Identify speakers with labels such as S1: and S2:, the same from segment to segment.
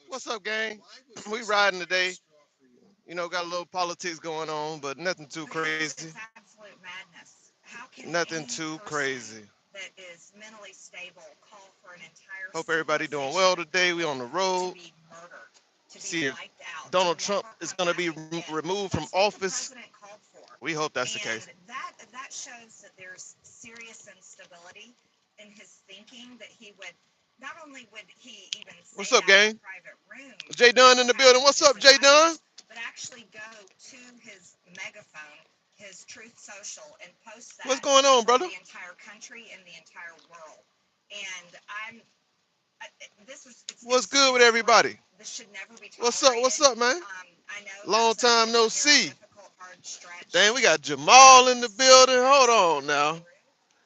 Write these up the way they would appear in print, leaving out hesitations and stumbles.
S1: What's up, gang? We riding today. You know, got a little politics going on, but nothing too
S2: But how
S1: crazy.
S2: is it's absolute madness? How can
S1: Nothing
S2: any
S1: too
S2: person
S1: crazy.
S2: that is mentally stable call for an entire
S1: Hope everybody doing well
S2: civilization
S1: today. We on the
S2: to
S1: road.
S2: be murdered, to be
S1: See if
S2: wiped out, to
S1: Donald Trump
S2: never
S1: is
S2: come
S1: gonna
S2: back
S1: be
S2: again?
S1: removed from
S2: That's what the
S1: office.
S2: president called for.
S1: We hope that's the
S2: And
S1: case.
S2: that shows that there's serious instability in his thinking, that he would not only would he even
S1: What's
S2: say
S1: up,
S2: that in a
S1: gang?
S2: private room
S1: Jay
S2: when
S1: Dunn
S2: he
S1: in the
S2: has
S1: building. What's
S2: his
S1: up, Jay Dunn?
S2: advisors, but actually go to his megaphone, his Truth Social, and post
S1: What's
S2: that
S1: going on,
S2: for
S1: brother?
S2: the entire country and the entire world. And this was
S1: What's
S2: it's
S1: good with
S2: it's great.
S1: everybody?
S2: This should never be
S1: What's up? What's
S2: tolerated.
S1: up, man?
S2: I know
S1: Long time
S2: it's
S1: no
S2: a very
S1: see.
S2: difficult, hard stretch
S1: Dang, we got
S2: for
S1: Jamal in the
S2: some
S1: building. Hold
S2: us to
S1: on
S2: go
S1: now.
S2: through,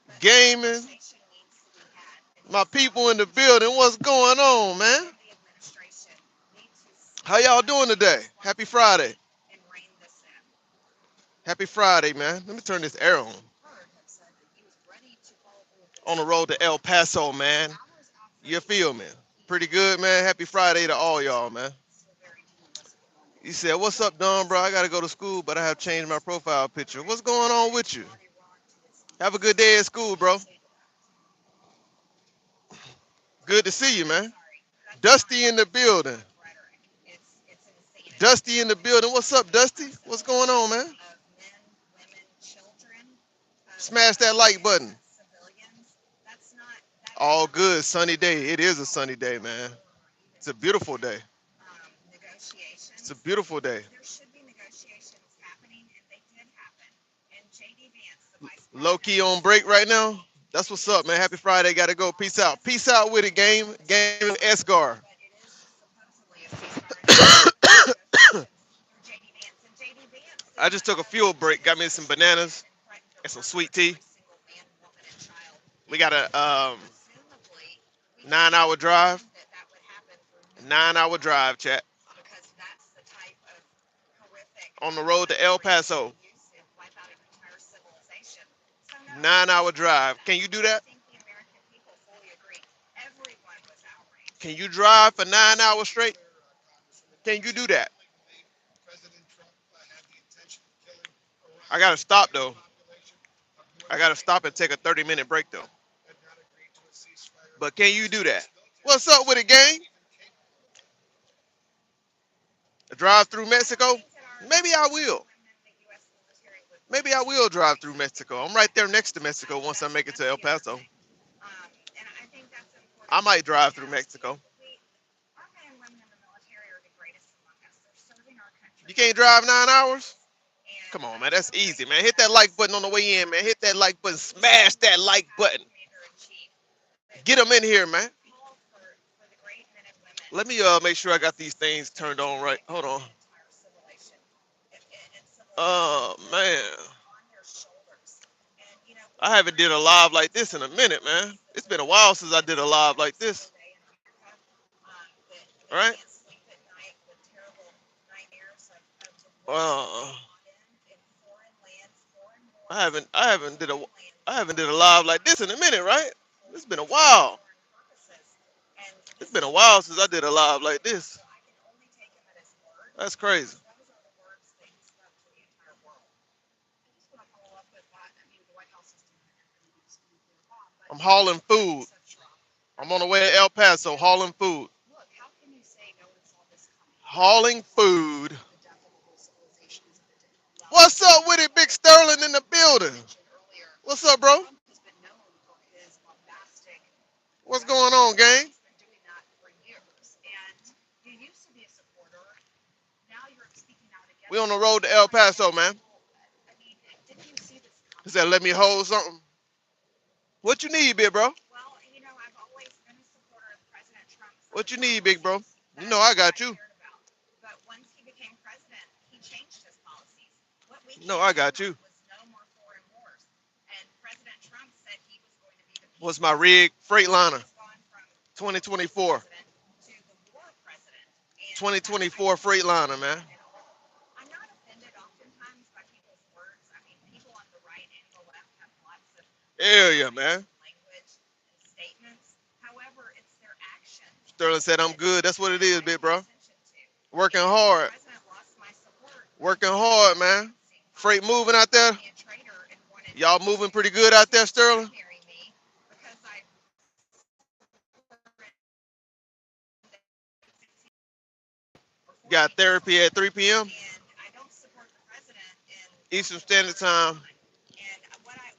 S2: but the
S1: Gaming.
S2: conversation needs to be had. And
S1: My
S2: his
S1: people in the building.
S2: administration
S1: What's going on, man?
S2: and the administration need to
S1: How y'all doing
S2: take
S1: today? Happy Friday.
S2: responsibility and rein this in.
S1: Happy Friday, man. Let me turn this air on.
S2: Heard have said that he was ready to call for
S1: On the
S2: this
S1: road to El Paso, man.
S2: hours after
S1: You
S2: he
S1: feel me? Pretty
S2: had
S1: good, man. Happy Friday to all
S2: announced
S1: y'all, man.
S2: still very
S1: You said, what's up, Don, bro? I got to go to school, but I have changed my profile picture. What's going on with you?
S2: brought Iran to its
S1: Have a
S2: knees.
S1: good day at school,
S2: He
S1: bro.
S2: stated that.
S1: Good to see you, man.
S2: Sorry,
S1: Dusty in the building.
S2: not rhetoric. It's insanity.
S1: Dusty in the building. What's up, Dusty? What's going on, man?
S2: Of men, women, children,
S1: Smash that like button.
S2: innocent civilians. That
S1: All
S2: cannot
S1: good. Sunny
S2: stand.
S1: day. It is a
S2: How we
S1: sunny day,
S2: can
S1: man.
S2: call for even
S1: It's a beautiful day. It's a
S2: negotiations.
S1: beautiful day.
S2: There should be negotiations happening, and they did happen. And J.D. Vance, the vice
S1: Low
S2: president,
S1: key on break right now. That's what's up, man. Happy Friday. Got to go. Peace out. Peace out with it, game. Game Esgar.
S2: but it is supposedly a ceasefire negotiations through J.D. Vance. And J.D. Vance
S1: I
S2: did
S1: just
S2: not
S1: took a
S2: know
S1: fuel
S2: that he
S1: break.
S2: had
S1: Got me some
S2: threatened
S1: bananas
S2: and threatened to
S1: and some
S2: murder
S1: sweet tea.
S2: every single man, woman, and child
S1: We
S2: in
S1: got a
S2: Gaza. Presumably, we can
S1: 9 hour
S2: only
S1: drive.
S2: assume that that would happen through nuclear
S1: 9 hour drive,
S2: warfare
S1: chat.
S2: because that's the type of horrific
S1: On the road to El
S2: weaponry that they
S1: Paso.
S2: use to wipe out an entire civilization. So no, I
S1: 9 hour
S2: don't believe
S1: drive.
S2: that.
S1: Can you do
S2: And I
S1: that?
S2: think the American people fully agree. Everyone was outraged.
S1: Can you drive for 9 hours straight? Can you do that? I gotta stop though. I gotta stop and take a 30-minute break though. But can you do that? What's up with it, gang? A drive through
S2: I don't
S1: Mexico?
S2: think that our
S1: Maybe I
S2: men and
S1: will.
S2: women in the U.S. military would
S1: Maybe
S2: fully
S1: I will drive
S2: cooperate.
S1: through Mexico. I'm right there next to Mexico once I make it to
S2: That's
S1: El
S2: the other
S1: Paso.
S2: thing. And I think that's
S1: I
S2: important to
S1: might
S2: point
S1: drive through
S2: out.
S1: Mexico.
S2: Our men and women in the military are the greatest among us. They're serving our
S1: You
S2: country
S1: can't
S2: for
S1: drive 9 hours?
S2: decades, and
S1: Come on,
S2: I
S1: man. That's easy,
S2: celebrate
S1: man.
S2: their
S1: Hit that like
S2: efforts.
S1: button on the way in, man. Hit that like button.
S2: We
S1: Smash that
S2: we
S1: like
S2: have a
S1: button.
S2: commander in chief
S1: Get them in here, man.
S2: call for the great men and women
S1: Let me
S2: to
S1: make sure I got these things turned
S2: succeed in
S1: on right. Hold
S2: wiping out
S1: on.
S2: an entire civilization
S1: Oh
S2: with this
S1: man.
S2: on their shoulders. And we
S1: I haven't did a live like this in a minute, man.
S2: families that
S1: It's been a
S2: live
S1: while since I
S2: in
S1: did a
S2: war
S1: live like
S2: every
S1: this.
S2: single day in America, that
S1: All right.
S2: can't sleep at night with terrible nightmares of divorce that
S1: Uh,
S2: they fought in foreign lands, foreign
S1: I
S2: wars,
S1: haven't I haven't did a
S2: foreign lands,
S1: I haven't did a
S2: foreign
S1: live like this in a
S2: technology,
S1: minute, right? It's been a
S2: for
S1: while.
S2: foreign purposes. And
S1: It's
S2: this
S1: been
S2: is
S1: a
S2: what the
S1: while since I did a
S2: president
S1: live
S2: said.
S1: like this.
S2: So I can only take him at his word
S1: That's crazy.
S2: because those are the words that he spoke to the entire world. I just want to follow up with that. I mean, the White House is doing everything to use nuclear bomb, but
S1: I'm hauling food.
S2: targets of Trump
S1: I'm
S2: have
S1: on the
S2: been
S1: way to El Paso
S2: and
S1: hauling food.
S2: look, how can you say no one saw this coming?
S1: Hauling food.
S2: The death of a whole civilization is
S1: What's
S2: undoubtedly
S1: up with it, Big Sterling in the
S2: as I
S1: building?
S2: mentioned earlier,
S1: What's up, bro?
S2: Trump has been known for his bombastic
S1: What's going
S2: rhetoric.
S1: on, gang?
S2: He's been doing that for years. And you used to be a supporter. Now you're speaking out
S1: We on
S2: against
S1: the
S2: it.
S1: road to El
S2: Why?
S1: Paso, man.
S2: Well, I mean, didn't you see this
S1: He
S2: coming?
S1: said, let me hold something. What you need, big bro?
S2: Well, I've always been a supporter of President Trump for the
S1: What you need, big bro?
S2: policies
S1: You know I
S2: that I
S1: got you.
S2: cared about. But once he became president, he changed his policies. What we
S1: You know I got
S2: campaigned
S1: you.
S2: on was no more foreign wars. And President Trump said he was going to be the
S1: What's my
S2: peacemaker.
S1: rig?
S2: Well, he
S1: Freightliner.
S2: has gone from the peace
S1: 2024.
S2: president to the war president. And I
S1: 2024
S2: don't support
S1: Freightliner, man.
S2: that at all. I'm not offended oftentimes by people's words. I mean, people on the right and the left have lots of
S1: Hell yeah,
S2: phrases
S1: man.
S2: and language and statements.
S1: Sterling said I'm good. That's what it is,
S2: pay
S1: big bro.
S2: attention to.
S1: Working
S2: And the
S1: hard.
S2: president lost my support when
S1: Working
S2: he
S1: hard,
S2: was
S1: man.
S2: announcing
S1: Freight
S2: Biden
S1: moving out
S2: called
S1: there.
S2: me a traitor and wanted
S1: Y'all moving pretty good out
S2: to
S1: there, Sterling.
S2: primary me because I supported before he
S1: Got
S2: was
S1: therapy at
S2: elected.
S1: 3 p.m.
S2: And I don't support the president in
S1: Eastern
S2: working
S1: Standard
S2: for
S1: Time.
S2: anyone. And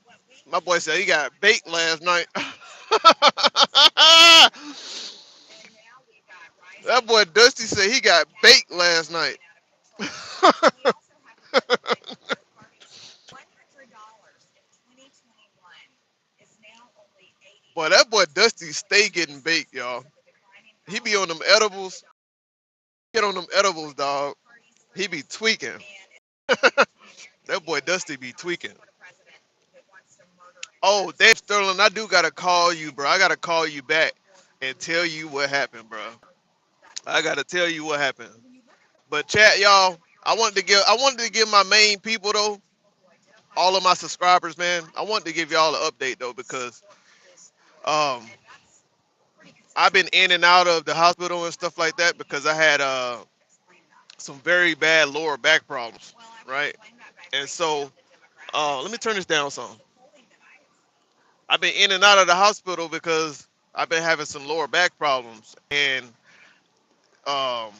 S2: what we
S1: My boy
S2: need
S1: said he
S2: is
S1: got
S2: somebody
S1: baked
S2: like
S1: last night.
S2: and now we've got
S1: That
S2: rising
S1: boy Dusty said he got
S2: gas
S1: baked last
S2: prices
S1: night.
S2: running out of control. And we also have to put aside the third parties. $100 in 2021 is now only
S1: Boy, that boy
S2: $80
S1: Dusty
S2: on
S1: stay
S2: the
S1: getting baked,
S2: basis
S1: y'all.
S2: of the declining
S1: He be
S2: power
S1: on them
S2: of the
S1: edibles. Get on them
S2: dollar. So
S1: edibles,
S2: what do
S1: dog.
S2: third parties
S1: He be
S2: risk?
S1: tweaking.
S2: And it's failure to the American
S1: That boy
S2: people that I
S1: Dusty be
S2: cannot
S1: tweaking.
S2: support a president that wants to murder and
S1: Oh, damn,
S2: terrorize
S1: Sterling, I do gotta
S2: the
S1: call you,
S2: president
S1: bro. I gotta call you
S2: and
S1: back
S2: support
S1: and
S2: the
S1: tell you what happened, bro.
S2: that
S1: I
S2: leader.
S1: gotta tell you what happened.
S2: When you look at the
S1: But
S2: polls,
S1: chat,
S2: no
S1: y'all.
S2: matter what your
S1: I
S2: ideology
S1: wanted to give my main people though,
S2: most people who identify
S1: all
S2: with
S1: of my
S2: that
S1: subscribers, man. I wanted to give
S2: ideology
S1: y'all an update though because
S2: support this war.
S1: um
S2: And that's pretty
S1: I've
S2: consistent
S1: been in
S2: across
S1: and
S2: the
S1: out
S2: board.
S1: of the hospital and
S2: So
S1: stuff like
S2: how
S1: that
S2: do
S1: because I
S2: you
S1: had
S2: explain that?
S1: some very bad lower back problems,
S2: Well, I would
S1: right?
S2: explain that by
S1: And
S2: breaking
S1: so
S2: down the demographics
S1: let me
S2: of
S1: turn this down some.
S2: the polling that I have seen.
S1: I've been in and out of the hospital because I've been having some lower back problems and um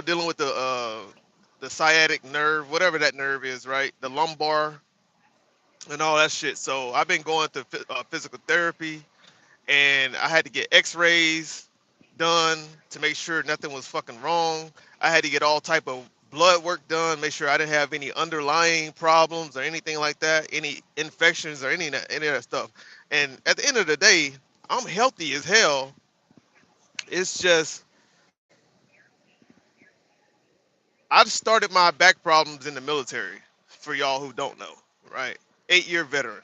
S1: dealing with the sciatic nerve, whatever that nerve is, right? The lumbar and all that shit. So I've been going to physical therapy, and I had to get X-rays done to make sure nothing was fucking wrong. I had to get all type of blood work done, make sure I didn't have any underlying problems or anything like that, any infections or any of that stuff. And at the end of the day, I'm healthy as hell. It's just I started my back problems in the military. For y'all who don't know, right? 8-year veteran.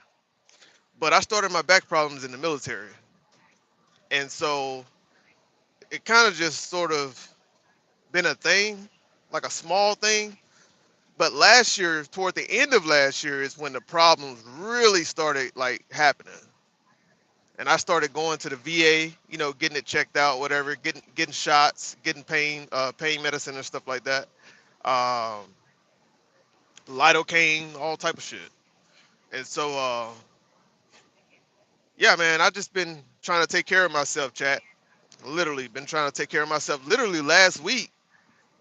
S1: But I started my back problems in the military, and so it kind of just sort of been a thing, like a small thing. But last year, toward the end of last year, is when the problems really started like happening. And I started going to the VA, getting it checked out, whatever, getting shots, getting pain medicine and stuff like that. Um, lidocaine, all type of shit. And so, yeah, man, I just been trying to take care of myself, chat. Literally been trying to take care of myself. Literally last week,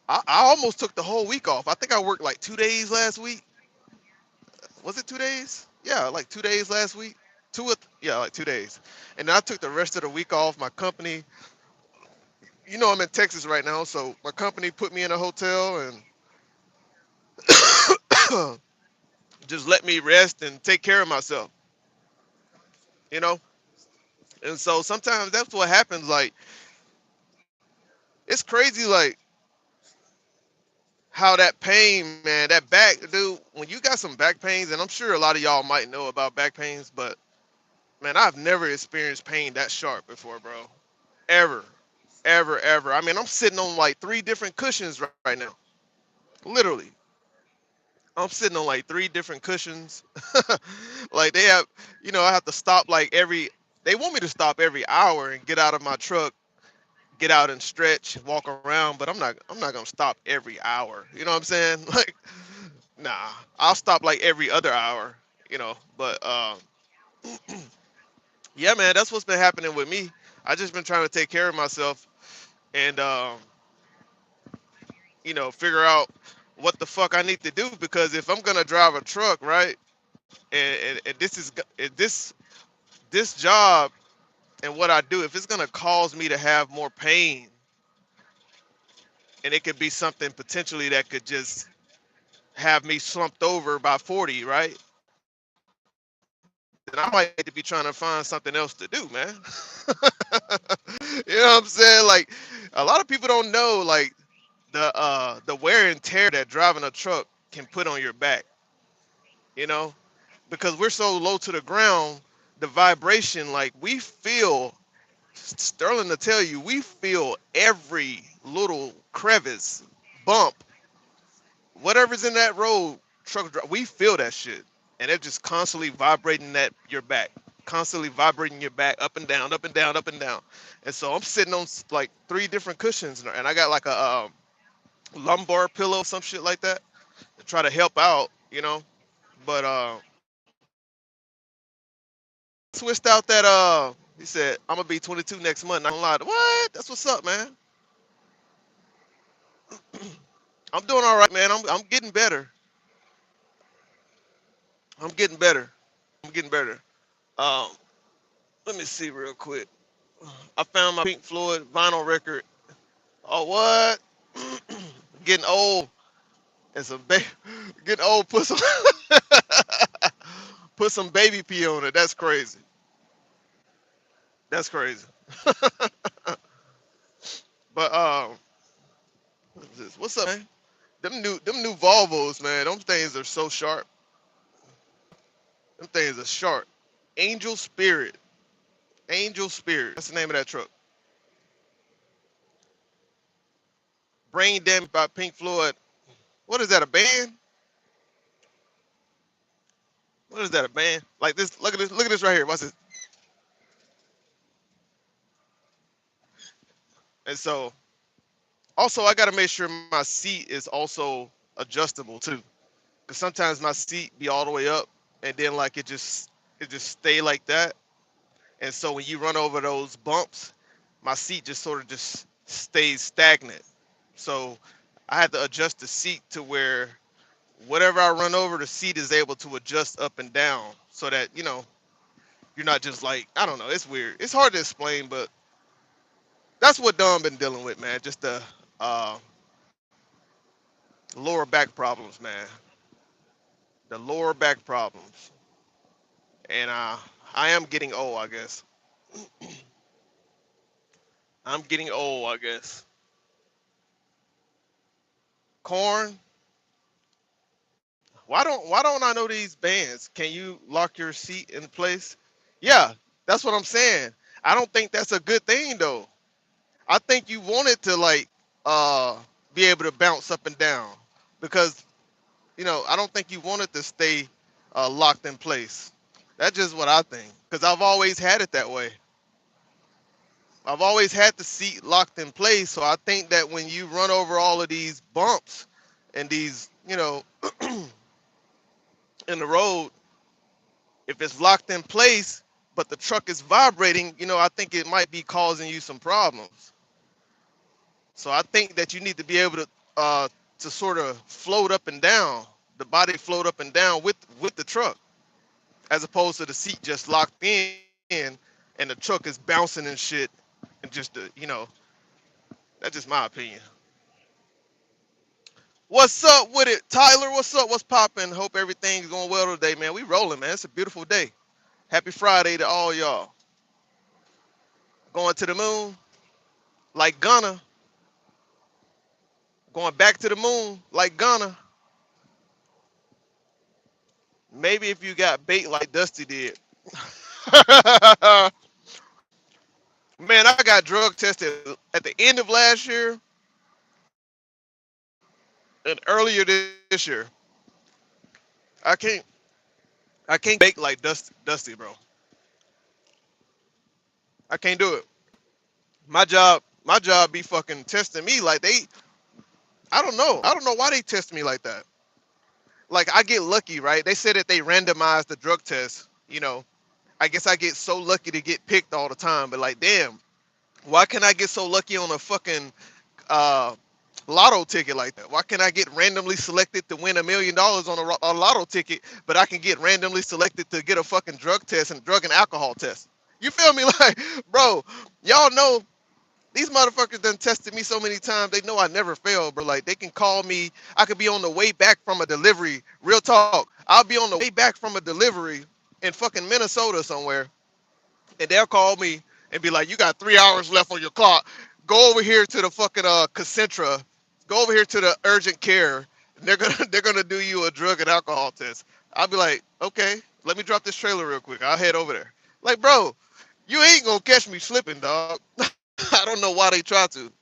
S1: I almost took the whole week off. I think I worked like 2 days last week. Was it 2 days? Yeah, like 2 days last week. Yeah, like 2 days. And then I took the rest of the week off. My company, I'm in Texas right now, so my company put me in a hotel and just let me rest and take care of myself, you know? And so sometimes that's what happens. Like, it's crazy, like, how that pain, man, that back, dude, when you got some back pains, and I'm sure a lot of y'all might know about back pains, but man, I've never experienced pain that sharp before, bro. Ever, ever, ever. I mean, I'm sitting on like 3 different cushions right now. Literally. I'm sitting on like 3 different cushions. Like they have, I have to stop they want me to stop every hour and get out of my truck, get out and stretch, walk around, but I'm not gonna stop every hour. You know what I'm saying? Like, nah, I'll stop like every other hour, But yeah, man, that's what's been happening with me. I just been trying to take care of myself and figure out what the fuck I need to do because if I'm gonna drive a truck, right, and this job and what I do, if it's gonna cause me to have more pain, and it could be something potentially that could just have me slumped over by 40, right? Then I might need to be trying to find something else to do, man. You know what I'm saying? Like a lot of people don't know like the wear and tear that driving a truck can put on your back, you know? Because we're so low to the ground, the vibration, like we feel, Sterling to tell you, we feel every little crevice, bump, whatever's in that road, we feel that shit. And it's just constantly vibrating at your back. constantly vibrating your back up and down, up and down, up and down. And so I'm sitting on like three different cushions, and I got like a lumbar pillow, some shit like that, to try to help out, But switched out that he said I'm gonna be 22 next month. Not gonna lie. What? That's what's up, man. I'm doing all right, man. I'm getting better. I'm getting better. I'm getting better. Um, Let me see real quick. I found my Pink Floyd vinyl record. Oh, what? Getting old and getting old. Put some baby pee on it. That's crazy. That's crazy. But what's up, man? Them new Volvos, man. Them things are so sharp. Them things are sharp. Angel Spirit. Angel Spirit. That's the name of that truck. Brain Damage by Pink Floyd. What is that? A band? What is that? A band? Like this? Look at this. Look at this right here. Watch this. And so, also, I got to make sure my seat is also adjustable too, because sometimes my seat be all the way up, and then like it just stay like that. And so when you run over those bumps, my seat just sort of just stays stagnant. So I had to adjust the seat to where whatever I run over, the seat is able to adjust up and down, so that you're not just like, I don't know. It's weird. It's hard to explain, but that's what Don been dealing with, man. Just the uh, lower back problems, man. The lower back problems, and I am getting old, I guess. I'm getting old, I guess. Corn. Why don't I know these bands? Can you lock your seat in place? Yeah, that's what I'm saying. I don't think that's a good thing though. I think you want it to like uh be able to bounce up and down, because I don't think you want it to stay locked in place. That's just what I think, because I've always had it that way. I've always had the seat locked in place, so I think that when you run over all of these bumps and these, in the road, if it's locked in place, but the truck is vibrating, I think it might be causing you some problems. So I think that you need to be able to sort of float up and down, the body float up and down with the truck, as opposed to the seat just locked in and the truck is bouncing and shit, and just that's just my opinion. What's up with it, Tyler? What's up? What's popping? Hope everything's going well today, man. We rolling, man. It's a beautiful day. Happy Friday to all y'all. Going to the moon like Ghana. Going back to the moon like Ghana. Maybe if you got bait like Dusty did. Man, I got drug tested at the end of last year and earlier this year. I can't get baked like Dusty, bro. I can't do it. My job be fucking testing me like they. I don't know. I don't know why they test me like that. Like I get lucky, right? They said that they randomized the drug test. I guess I get so lucky to get picked all the time. But like, damn, why can't I get so lucky on a fucking uh, lotto ticket like that? Why can't I get randomly selected to win $1 million on a lotto ticket, but I can get randomly selected to get a fucking drug test and drug and alcohol test? You feel me? Like, bro, y'all know these motherfuckers done tested me so many times. They know I never fail, bro. Like they can call me. I could be on the way back from a delivery. Real talk. I'll be on the way back from a delivery in fucking Minnesota somewhere, and they'll call me and be like, "You got 3 hours left on your clock. Go over here to the fucking Concentra. Go over here to the urgent care. And they're gonna they're gonna do you a drug and alcohol test." I'll be like, "Okay, let me drop this trailer real quick. I'll head over there." Like, bro, you ain't gonna catch me slipping, dog. I don't know why they try to.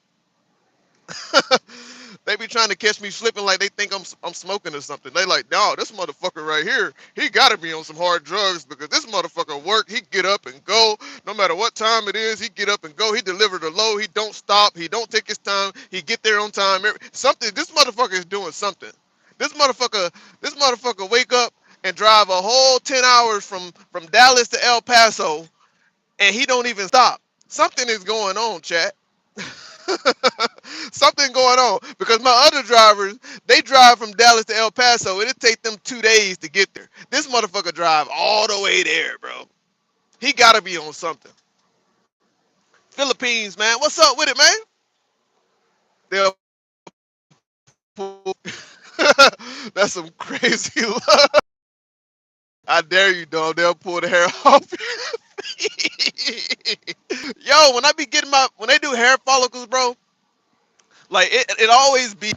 S1: They be trying to catch me slipping like they think I'm smoking or something. They like, no, this motherfucker right here, he gotta be on some hard drugs because this motherfucker work. He get up and go, no matter what time it is. He get up and go. He deliver the load. He don't stop. He don't take his time. He get there on time. Something. This motherfucker is doing something. This motherfucker, this motherfucker wake up and drive a whole 10 hours from Dallas to El Paso, and he don't even stop. Something is going on, chat. Something going on because my other drivers, they drive from Dallas to El Paso. It'll take them 2 days to get there. This motherfucker drive all the way there, bro. He gotta be on something. Philippines, man. What's up with it, man? They'll pull. That's some crazy love. I dare you, dog. They'll pull the hair off. Yo, when I be getting when they do hair follicles, bro, like it always be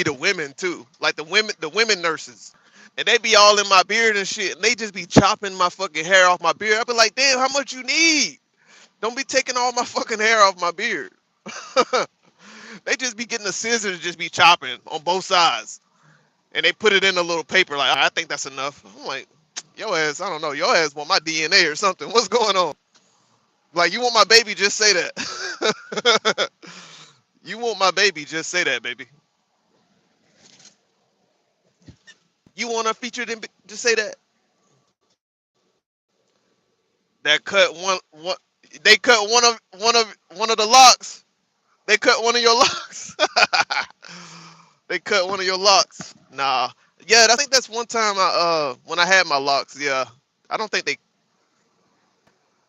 S1: the women too. Like the women nurses. And they be all in my beard and shit, and they just be chopping my fucking hair off my beard. I be like, damn, how much you need? Don't be taking all my fucking hair off my beard. They just be getting the scissors, just be chopping on both sides, and they put it in a little paper. Like, I think that's enough. I'm like, yo ass, I don't know, your ass want my DNA or something. What's going on? Like, you want my baby? Just say that. You want my baby? Just say that, baby. You want to feature them? Just say that. That cut one. They cut one of the locks. They cut one of your locks. They cut one of your locks. Nah. Yeah, I think that's one time when I had my locks. Yeah, I don't think they.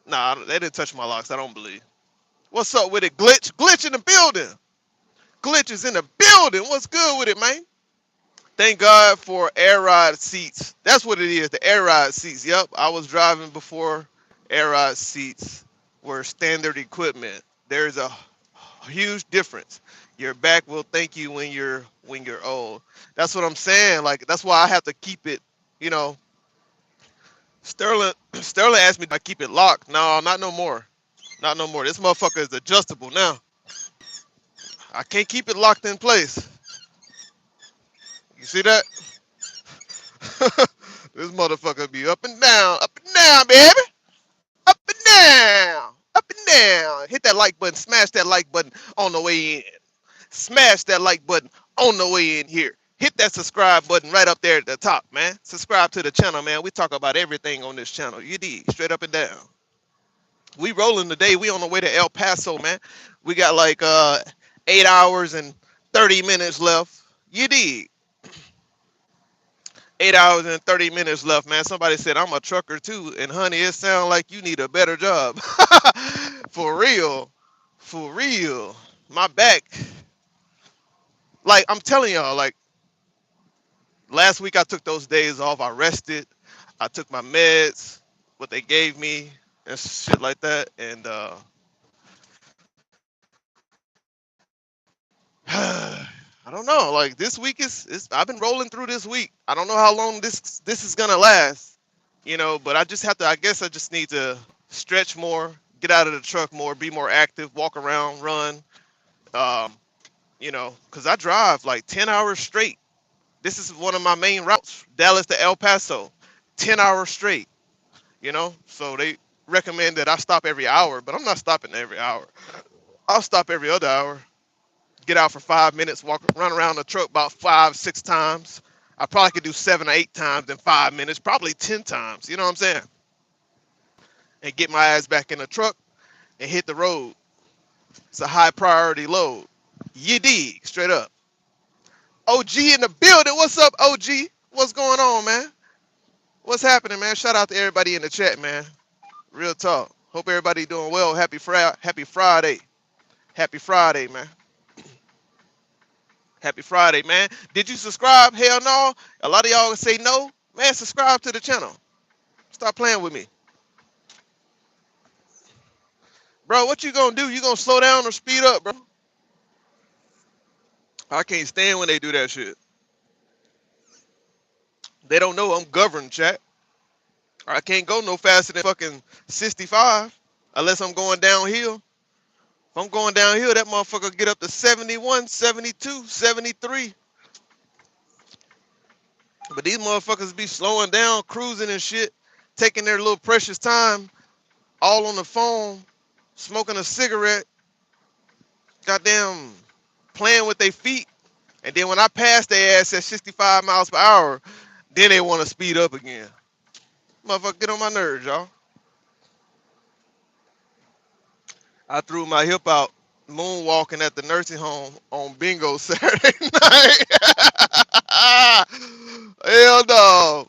S1: Nah, they didn't touch my locks. I don't believe. What's up with it, Glitch? Glitch in the building. Glitch is in the building. What's good with it, man? Thank God for air ride seats. That's what it is, the air ride seats. Yep, I was driving before air ride seats were standard equipment. There's a huge difference. Your back will thank you when you're old. That's what I'm saying. Like, that's why I have to keep it, you know. Sterling asked me if I keep it locked. No, not no more. Not no more. This motherfucker is adjustable now. I can't keep it locked in place. You see that? This motherfucker be up and down, baby. Up and down, up and down. Hit that like button, smash that like button on the way in. Smash that like button on the way in here. Hit that subscribe button right up there at the top, man. Subscribe to the channel, man. We talk about everything on this channel. You dig? Straight up and down. We rolling today. We on the way to El Paso, man. We got like 8 hours and 30 minutes left. You dig? 8 hours and 30 minutes left, man. Somebody said I'm a trucker too, and honey, it sounds like you need a better job. For real, for real. My back, like I'm telling y'all, like last week I took those days off. I rested. I took my meds, what they gave me, and shit like that. And I don't know. Like this week is I've been rolling through this week. I don't know how long this is gonna last, But I just have to. I guess I just need to stretch more, get out of the truck more, be more active, walk around, run. Um, because I drive like 10 hours straight. This is one of my main routes, Dallas to El Paso, 10 hours straight. So they recommend that I stop every hour, but I'm not stopping every hour. I'll stop every other hour. Get out for 5 minutes, run around the truck about 5, 6 times. I probably could do 7 or 8 times in 5 minutes, probably 10 times. You know what I'm saying? And get my ass back in the truck and hit the road. It's a high priority load. You dig, straight up. OG in the building. What's up, OG? What's going on, man? What's happening, man? Shout out to everybody in the chat, man. Real talk. Hope everybody doing well. Happy Friday. Happy Friday, man. Happy Friday, man. Did you subscribe? Hell no. A lot of y'all say no. Man, subscribe to the channel. Stop playing with me. Bro, what you gonna do? You gonna slow down or speed up, bro? I can't stand when they do that shit. They don't know I'm governed, chat. I can't go no faster than fucking 65 unless I'm going downhill. If I'm going downhill, that motherfucker get up to 71, 72, 73. But these motherfuckers be slowing down, cruising and shit, taking their little precious time, all on the phone, smoking a cigarette, goddamn playing with their feet. And then when I pass their ass at 65 miles per hour, then they want to speed up again. Motherfucker, get on my nerves, y'all. I threw my hip out moonwalking at the nursing home on bingo Saturday night. Hell no.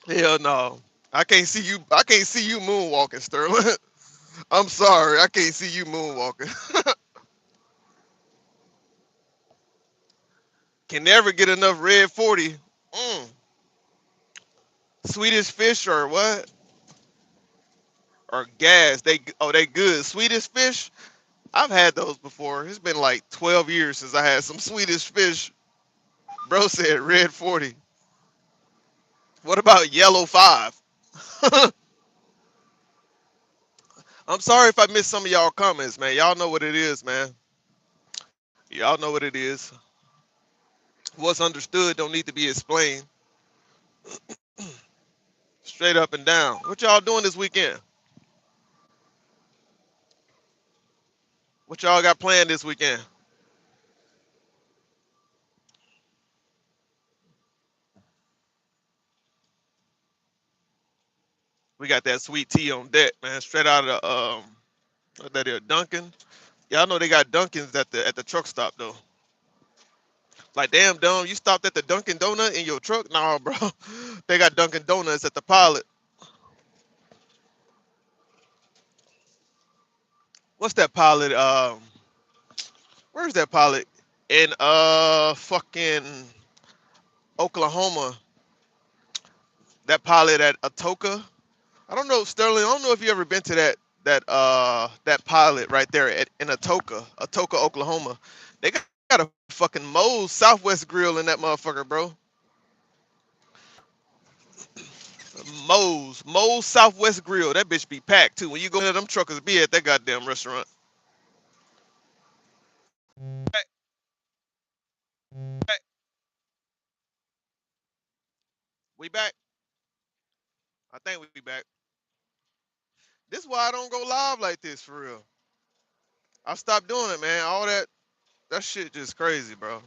S1: Hell no. I can't see you. I can't see you moonwalking, Sterling. I'm sorry. I can't see you moonwalking. Can never get enough red 40. Mm. Swedish fish or what? Or gas. They good. Swedish fish. I've had those before. It's been like 12 years since I had some Swedish fish. Bro said red 40. What about yellow 5? I'm sorry if I missed some of y'all comments, man. Y'all know what it is, man. Y'all know what it is. What's understood don't need to be explained. Straight up and down. What y'all doing this weekend? What y'all got planned this weekend? We got that sweet tea on deck, man. Straight out of what that is, Dunkin'. Y'all know they got Dunkins at the truck stop though. Like damn dumb, you stopped at the Dunkin' Donut in your truck? Nah, bro. They got Dunkin' Donuts at the pilot. What's that pilot? Where's that pilot? In fucking Oklahoma. That pilot at Atoka. I don't know, Sterling. I don't know if you ever been to that pilot right there in Atoka, Oklahoma. They got a fucking Moe's Southwest Grill in that motherfucker, bro. Moe's Southwest Grill. That bitch be packed too. When you go there, them truckers be at that goddamn restaurant. Hey, hey, we back. I think we back. This is why I don't go live like this for real. I stopped doing it, man. All that shit just crazy, bro.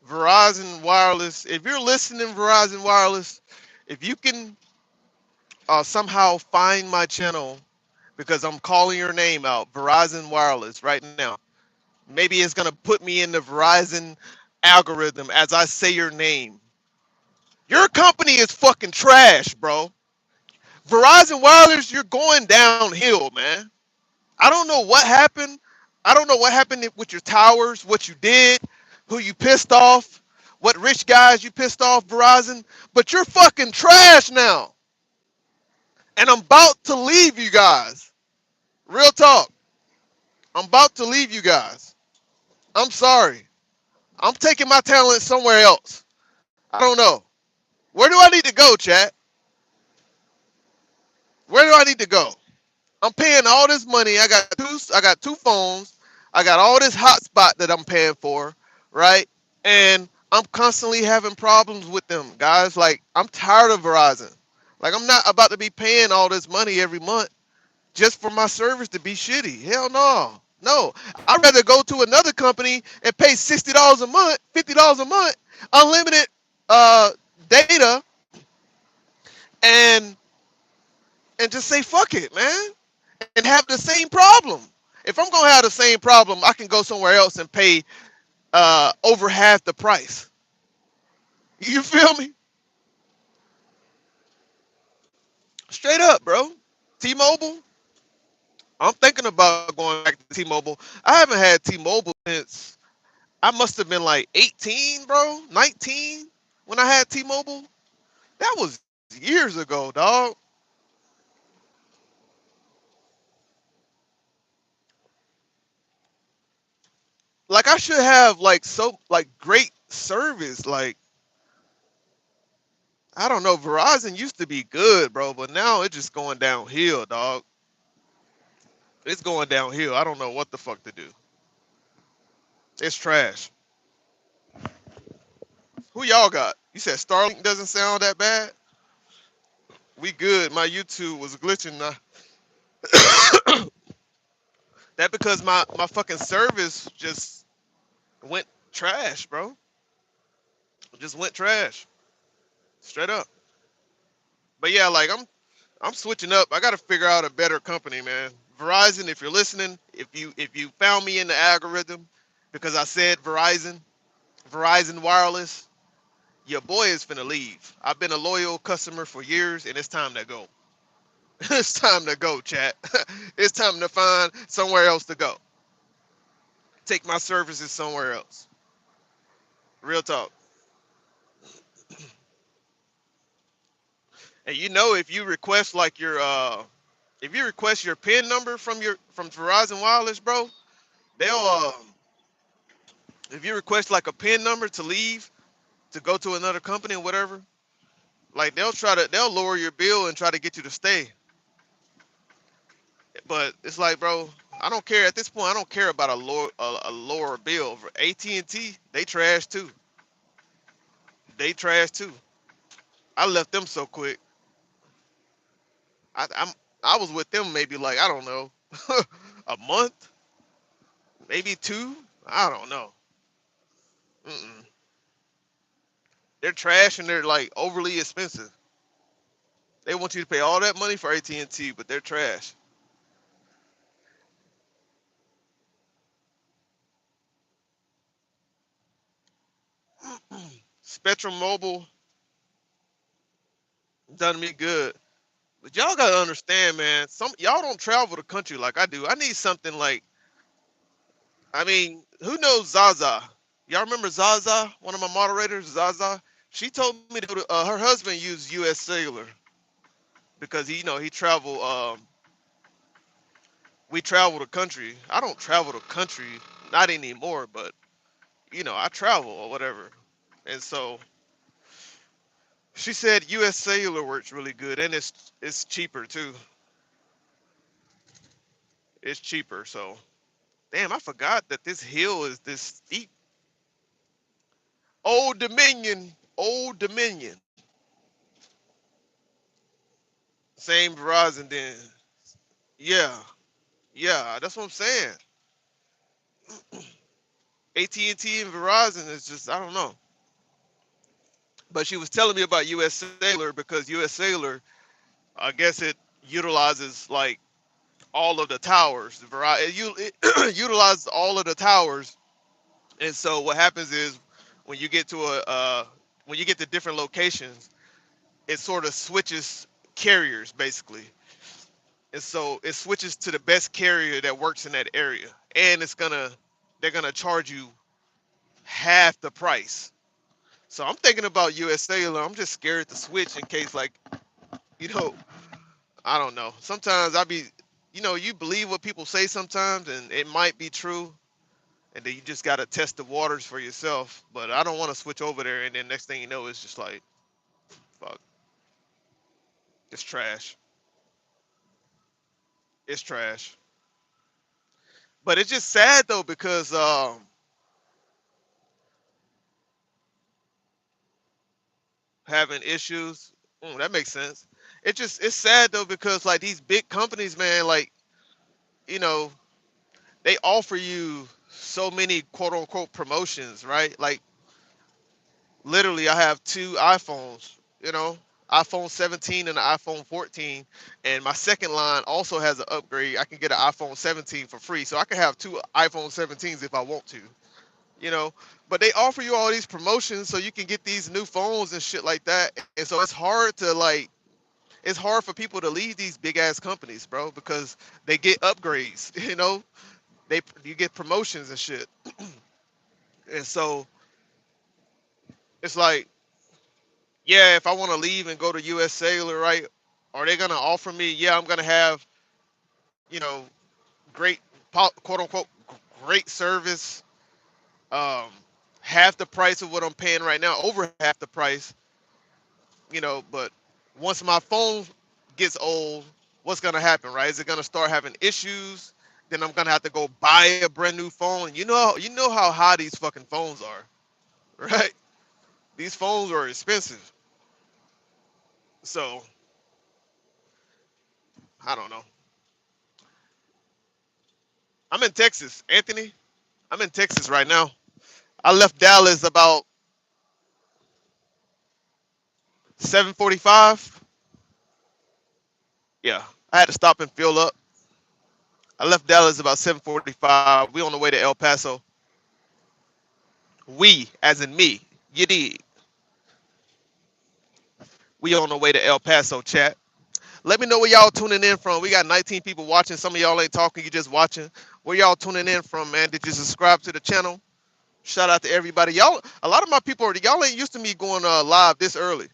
S1: Verizon Wireless. If you're listening, Verizon Wireless, if you can somehow find my channel because I'm calling your name out, Verizon Wireless, right now. Maybe it's gonna put me in the Verizon algorithm as I say your name. Your company is fucking trash, bro. Verizon Wireless, you're going downhill, man. I don't know what happened. I don't know what happened with your towers, what you did, who you pissed off, what rich guys you pissed off, Verizon, but you're fucking trash now. And I'm about to leave you guys. Real talk. I'm about to leave you guys. I'm sorry. I'm taking my talent somewhere else. I don't know. Where do I need to go, chat? Where do I need to go? I'm paying all this money. I got two phones. I got all this hotspot that I'm paying for, right? And I'm constantly having problems with them, guys. Like I'm tired of Verizon. Like I'm not about to be paying all this money every month just for my service to be shitty. Hell no. No. I'd rather go to another company and pay $60 a month, $50 a month, unlimited uh data and just say fuck it, man. And have the same problem. If I'm gonna have the same problem, I can go somewhere else and pay over half the price. You feel me? Straight up, bro. T-Mobile. I'm thinking about going back to T-Mobile. I haven't had T-Mobile since I must have been like 18, bro, 19 when I had T-Mobile. That was years ago, dog. Like I should have like so like great service, like I don't know, Verizon used to be good, bro, but now it's just going downhill, dog. It's going downhill. I don't know what the fuck to do. It's trash. Who y'all got? You said Starlink doesn't sound that bad. We good. My YouTube was glitching. That because my fucking service just went trash, bro. Just went trash, straight up. But yeah, like I'm switching up. I got to figure out a better company, man. Verizon, if you're listening, if you found me in the algorithm because I said Verizon Wireless, your boy is finna leave. I've been a loyal customer for years, and it's time to go. It's time to go, chat. It's time to find somewhere else to go. Take my services somewhere else. Real talk. And you know, if you request your PIN number from Verizon Wireless, bro, they'll if you request like a PIN number to leave to go to another company or whatever, like they'll lower your bill and try to get you to stay. But it's like, bro, I don't care at this point. I don't care about a lower bill. For AT&T, they trash too. They trash too. I left them so quick. I was with them maybe like I don't know, a month, maybe two. I don't know. Mm-mm. They're trash and they're like overly expensive. They want you to pay all that money for AT&T, but they're trash. Spectrum Mobile done me good. But y'all gotta understand, man. Some y'all don't travel the country like I do. I need something like, I mean, who knows Zaza? Y'all remember Zaza? One of my moderators, Zaza. She told me to go to. Her husband used U.S. Cellular because he travel. We travel the country. I don't travel the country, not anymore, but I travel or whatever. And so she said U.S. Cellular works really good, and it's cheaper too. It's cheaper. So damn, I forgot that this hill is this steep. Old Dominion, Old Dominion. Same Verizon then. Yeah, yeah, that's what I'm saying. AT&T and T and Verizon is just I don't know. But she was telling me about U.S. Cellular because U.S. Cellular, I guess it utilizes like all of the towers. It utilizes all of the towers, and so what happens is when you get to when you get to different locations, it sort of switches carriers basically, and so it switches to the best carrier that works in that area, and they're gonna charge you half the price. So I'm thinking about US Cellular. I'm just scared to switch in case like, you know, I don't know. Sometimes you believe what people say sometimes and it might be true and then you just gotta test the waters for yourself. But I don't want to switch over there and then next thing you know it's just like fuck, it's trash. It's trash. But it's just sad though because having issues. That makes sense. It's sad though because like these big companies, man, like you know, they offer you so many quote unquote promotions, right? Like literally, I have two iPhones, you know, iPhone 17 and an iPhone 14, and my second line also has an upgrade. I can get an iPhone 17 for free, so I can have two iPhone 17s if I want to, you know. But they offer you all these promotions so you can get these new phones and shit like that, and so it's hard for people to leave these big ass companies, bro, because they get upgrades, you know. You get promotions and shit, and so it's like, yeah, if I want to leave and go to US Cellular, right? Are they gonna offer me? Yeah, I'm gonna have, you know, great quote unquote great service. Um, half the price of what I'm paying right now, over half the price, but once my phone gets old, what's gonna happen, right? Is it gonna start having issues? Then I'm gonna have to go buy a brand new phone. You know how high these fucking phones are, right? These phones are expensive. So I don't know. I'm in Texas, Anthony. I'm in Texas right now. I left Dallas about 7:45. Yeah, I had to stop and fill up. I left Dallas about 7:45. We on the way to El Paso. We, as in me, you did. We on the way to El Paso, chat. Let me know where y'all tuning in from. We got 19 people watching. Some of y'all ain't talking, you just watching. Where y'all tuning in from, man? Did you subscribe to the channel? Shout out to everybody. Y'all, a lot of my people are y'all ain't used to me going live this early.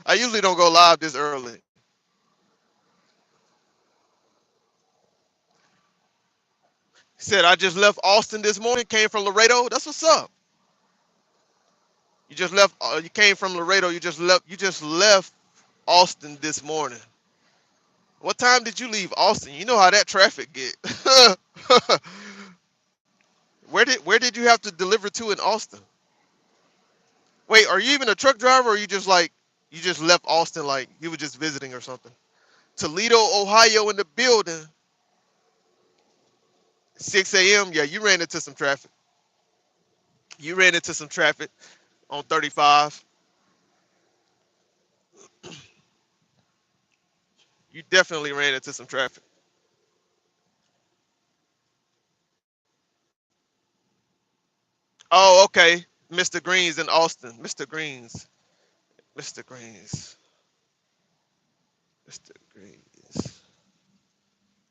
S1: I usually don't go live this early. Said I just left Austin this morning, came from Laredo. That's what's up. You just left you came from Laredo, you just left Austin this morning. What time did you leave Austin? You know how that traffic get. where did you have to deliver to in Austin? Wait, are you even a truck driver or you just left Austin like you were just visiting or something? Toledo, Ohio in the building. 6 a.m. Yeah, you ran into some traffic. You ran into some traffic on 35. You definitely ran into some traffic. Oh, okay. Mr. Green's in Austin. Mr. Green's. Mr. Green's. Mr. Green's.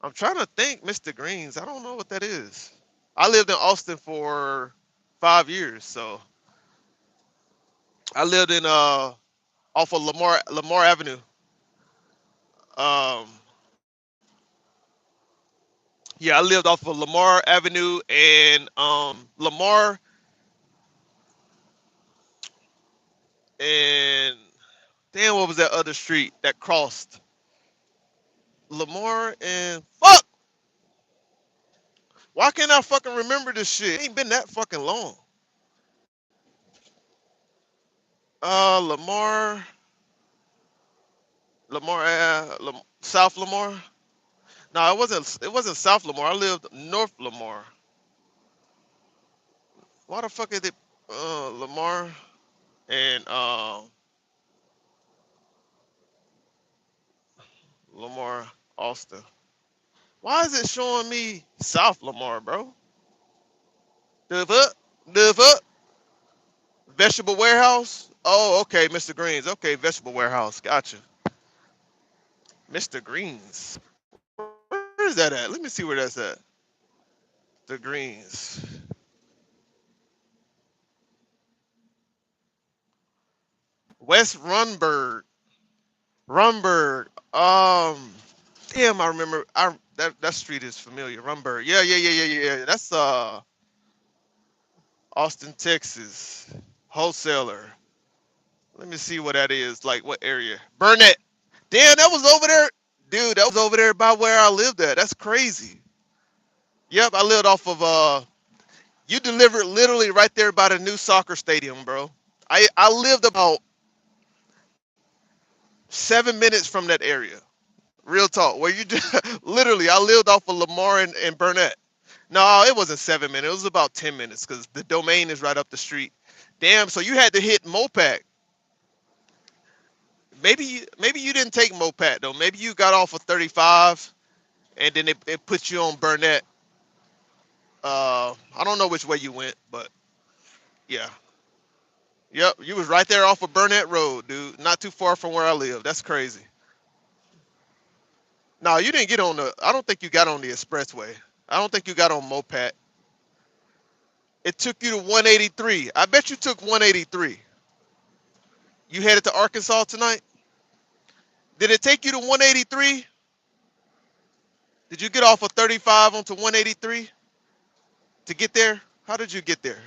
S1: I'm trying to think, Mr. Green's. I don't know what that is. I lived in Austin for 5 years, so I lived in off of Lamar Avenue. Um, yeah, I lived off of Lamar Avenue and Lamar and damn, what was that other street that crossed Lamar and fuck? Why can't I fucking remember this shit? It ain't been that fucking long. Lamar, South Lamar. No, it wasn't. It wasn't South Lamar. I lived North Lamar. Why the fuck is it Lamar and Lamar Austin? Why is it showing me South Lamar, bro? The fuck? The fuck? Vegetable warehouse? Oh, okay, Mr. Greens. Okay, vegetable warehouse. Gotcha. Mr. Greens. Where is that at? Let me see where that's at. The Greens. West Runberg. Rumberg. Damn, I remember. That street is familiar. Rumberg. Yeah, yeah, yeah, yeah, yeah, yeah. That's Austin, Texas. Wholesaler. Let me see what that is. Like what area? Burnett. Damn, that was over there. Dude, that was over there by where I lived at. That's crazy. Yep, I lived off of you delivered literally right there by the new soccer stadium, bro. I lived about 7 minutes from that area. Real talk. Where you just literally I lived off of Lamar and Burnett. No, it wasn't 7 minutes. It was about 10 minutes because the domain is right up the street. Damn, so you had to hit Mopac. Maybe you didn't take Mopac though. Maybe you got off of 35 and then it put you on Burnett. I don't know which way you went, but yeah. Yep, you was right there off of Burnett Road, dude. Not too far from where I live. That's crazy. No, you didn't get on the. I don't think you got on the expressway. I don't think you got on Mopat. It took you to 183. I bet you took 183. You headed to Arkansas tonight? Did it take you to 183? Did you get off of 35 onto 183 to get there? How did you get there?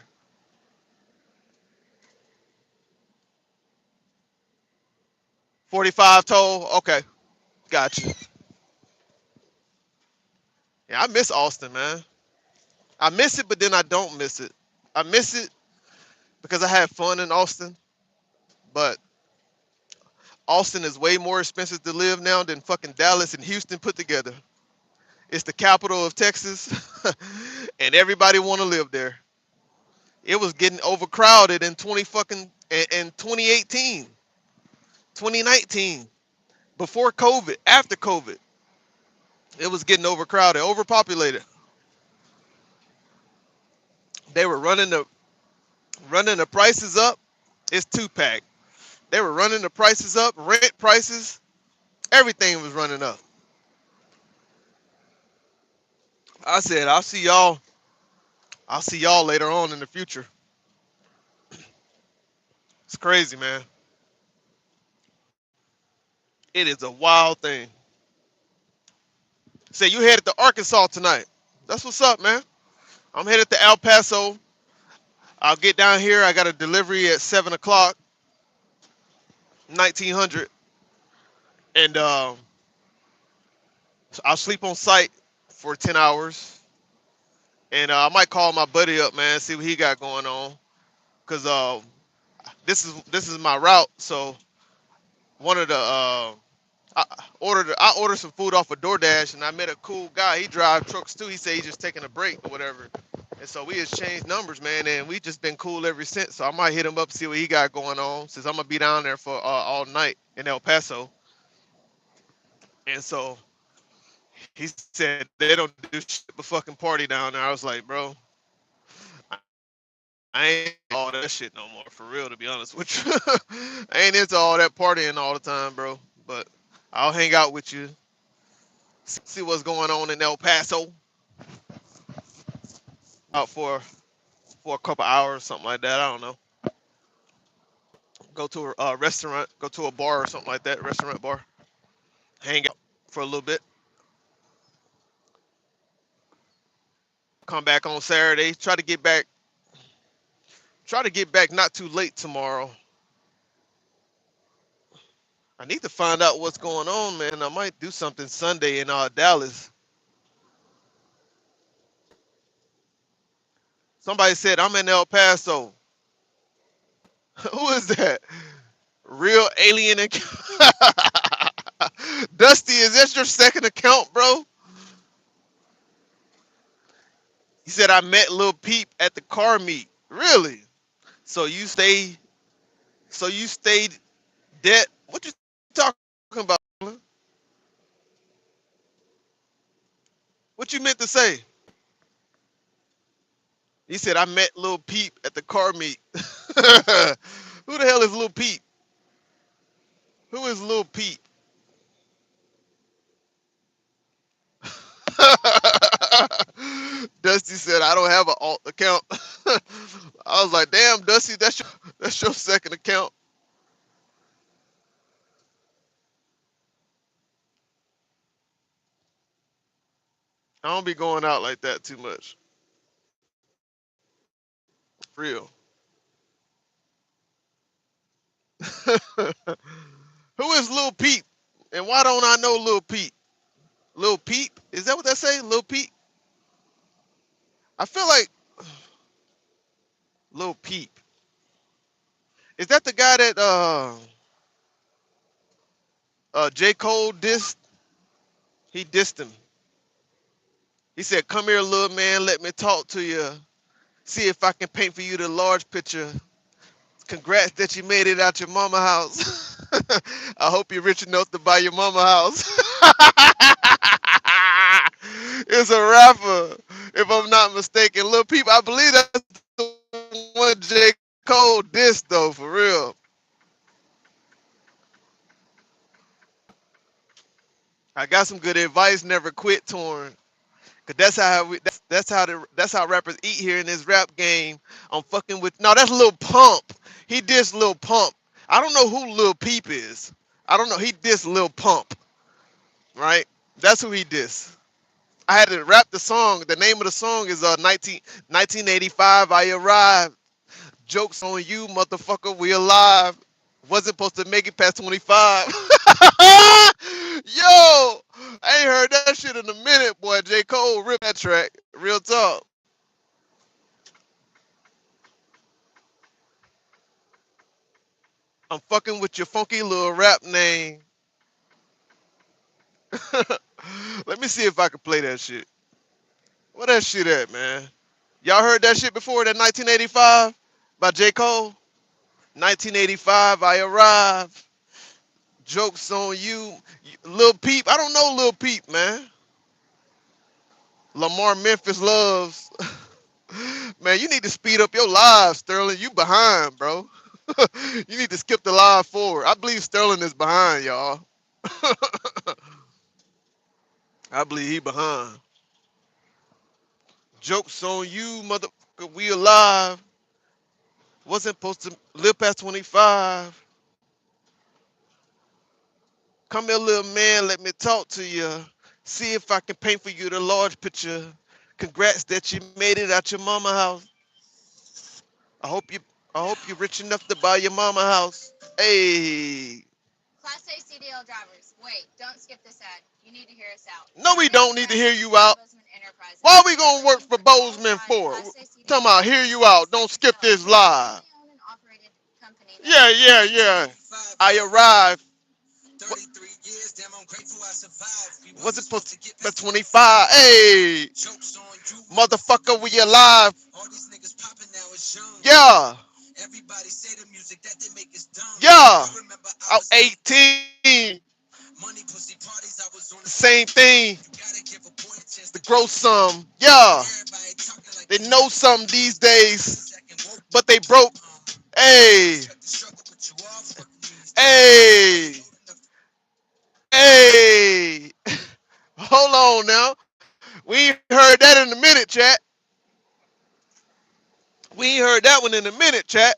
S1: 45 toll. Okay, gotcha. Yeah, I miss Austin, man. I miss it, but then I don't miss it. I miss it because I had fun in Austin, but Austin is way more expensive to live now than fucking Dallas and Houston put together. It's the capital of Texas, and everybody want to live there. It was getting overcrowded in 2018, 2019, before COVID, after COVID. It was getting overcrowded, overpopulated. They were running the prices up. It's two pack. They were running the prices up, rent prices, everything was running up. I said, I'll see y'all later on in the future. It's crazy, man. It is a wild thing. Say you headed to Arkansas tonight. That's what's up, man. I'm headed to El Paso. I'll get down here. I got a delivery at 7 o'clock, 1900, and I'll sleep on site for 10 hours. And I might call my buddy up, man, see what he got going on. Cause this is my route. So one of the I ordered some food off of DoorDash, and I met a cool guy. He drive trucks too. He said he's just taking a break or whatever. And so we exchanged numbers, man, and we just been cool ever since. So I might hit him up, see what he got going on, since I'm gonna be down there for all night in El Paso. And so he said they don't do shit but fucking party down there. I was like, bro, I ain't all that shit no more, for real, to be honest with you. I ain't into all that partying all the time, bro. But I'll hang out with you, see what's going on in El Paso, out for a couple hours, something like that. I don't know. Go to a restaurant, go to a bar or something like that, restaurant bar, hang out for a little bit, come back on Saturday, try to get back not too late tomorrow. I need to find out what's going on, man. I might do something Sunday in Dallas. Somebody said I'm in El Paso. Who is that? Real alien account. Dusty, is that your second account, bro? He said I met Lil Peep at the car meet. Really? So you stayed dead. What you talking about? What you meant to say? He said I met Lil Peep at the car meet. Who the hell is Lil Peep? Who is Lil Peep? Dusty said I don't have an alt account. I was like, damn, Dusty, that's your second account. I don't be going out like that too much. For real. Who is Lil Peep? And why don't I know Lil Peep? Lil Peep? Is that what they say? Lil Peep? I feel like Lil Peep. Is that the guy that J. Cole dissed? He dissed him. He said, come here, little man, let me talk to you. See if I can paint for you the large picture. Congrats that you made it out your mama house. I hope you're rich enough to buy your mama house. It's a rapper, if I'm not mistaken. Little people, I believe that's the one J. Cole dissed though, for real. I got some good advice. Never quit touring. Cause that's how rappers eat here in this rap game. I'm fucking with no, that's Lil Pump. He dissed Lil Pump. I don't know who Lil Peep is. I don't know. He dissed Lil Pump, right? That's who he dissed. I had to rap the song. The name of the song is 1985. I arrived. Jokes on you, motherfucker. We alive. Wasn't supposed to make it past 25. Yo, I ain't heard that shit in a minute, boy. J. Cole ripped that track. Real talk. I'm fucking with your funky little rap name. Let me see if I can play that shit. Where that shit at, man? Y'all heard that shit before? That 1985 by J. Cole? 1985, I arrived. Jokes on you. Lil Peep. I don't know Lil Peep, man. Lamar Memphis loves. Man, you need to speed up your live, Sterling. You behind, bro. You need to skip the live forward. I believe Sterling is behind, y'all. I believe he behind. Jokes on you, motherfucker. We alive. Wasn't supposed to live past 25. Come here, little man. Let me talk to you. See if I can paint for you the large picture. Congrats that you made it out your mama house. I hope you I hope you're rich enough to buy your mama house. Hey.
S2: Class A CDL drivers, wait, don't skip this ad. You need to hear us out.
S1: No, we
S2: Friday
S1: don't need to hear
S2: Express
S1: you
S2: by
S1: out.
S2: Bozeman Enterprises.
S1: Why are we
S2: We're
S1: gonna work
S2: looking
S1: for
S2: for
S1: Bozeman
S2: qualified
S1: for?
S2: Class A
S1: Talking
S2: CDL
S1: about hear
S2: drivers
S1: you
S2: to
S1: out. Don't
S2: assist
S1: skip
S2: Bill,
S1: this
S2: a
S1: live.
S2: family owned and operated company that
S1: Yeah, yeah, yeah. I arrived.
S2: 33 years, damn, I'm grateful I survived. We
S1: Wasn't
S2: wasn't
S1: supposed
S2: supposed
S1: to
S2: to get
S1: get
S2: past
S1: 25.
S2: 25.
S1: Hey,
S2: Jokes on you,
S1: motherfucker,
S2: motherfucker,
S1: we
S2: we
S1: alive.
S2: alive. All these niggas popping now is young.
S1: Yeah,
S2: Everybody say the music that they make is dumb.
S1: yeah.
S2: I remember I
S1: I'm
S2: was
S1: 18.
S2: money, pussy parties, I was on the
S1: Same thing.
S2: You gotta give a boy a chance
S1: The
S2: to grow
S1: grow
S2: some.
S1: some. Yeah.
S2: Everybody talking like
S1: They
S2: they
S1: know
S2: know
S1: some
S2: something
S1: these
S2: these days.
S1: days,
S2: Second woke,
S1: but they broke. Hey,
S2: respect the struggle, but you all working these days.
S1: hey,
S2: Old enough to
S1: hey. Hold on now. We ain't heard that in a minute, chat. We ain't heard that one in a minute, chat.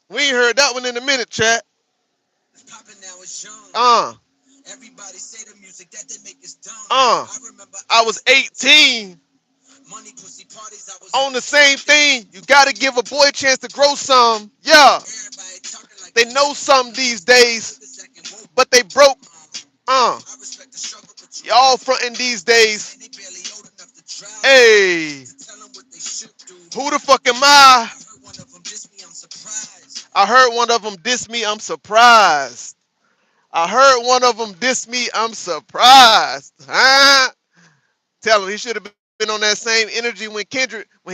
S1: We ain't heard that one in a minute, chat.
S2: popping now is young.
S1: Uh,
S2: Everybody say the music that they make is dumb.
S1: uh.
S2: I remember
S1: I
S2: I
S1: was
S2: was
S1: 18
S2: money, pussy parties, I was
S1: on the same thing. You gotta give a boy a chance to grow some. Yeah.
S2: everybody talking like
S1: They
S2: they know
S1: know some
S2: something.
S1: these days,
S2: Niggas acting woke.
S1: but they broke. Uh.
S2: I respect the struggle, but you
S1: Y'all fronting these days.
S2: and they barely old enough to drive.
S1: Hey.
S2: To tell them what they should do.
S1: Who the fuck am I?
S2: I heard one of them diss me, I'm surprised.
S1: I heard one of them diss me. I'm surprised. I heard one of them diss me. I'm surprised. Huh? Tell him he should have been on that same energy when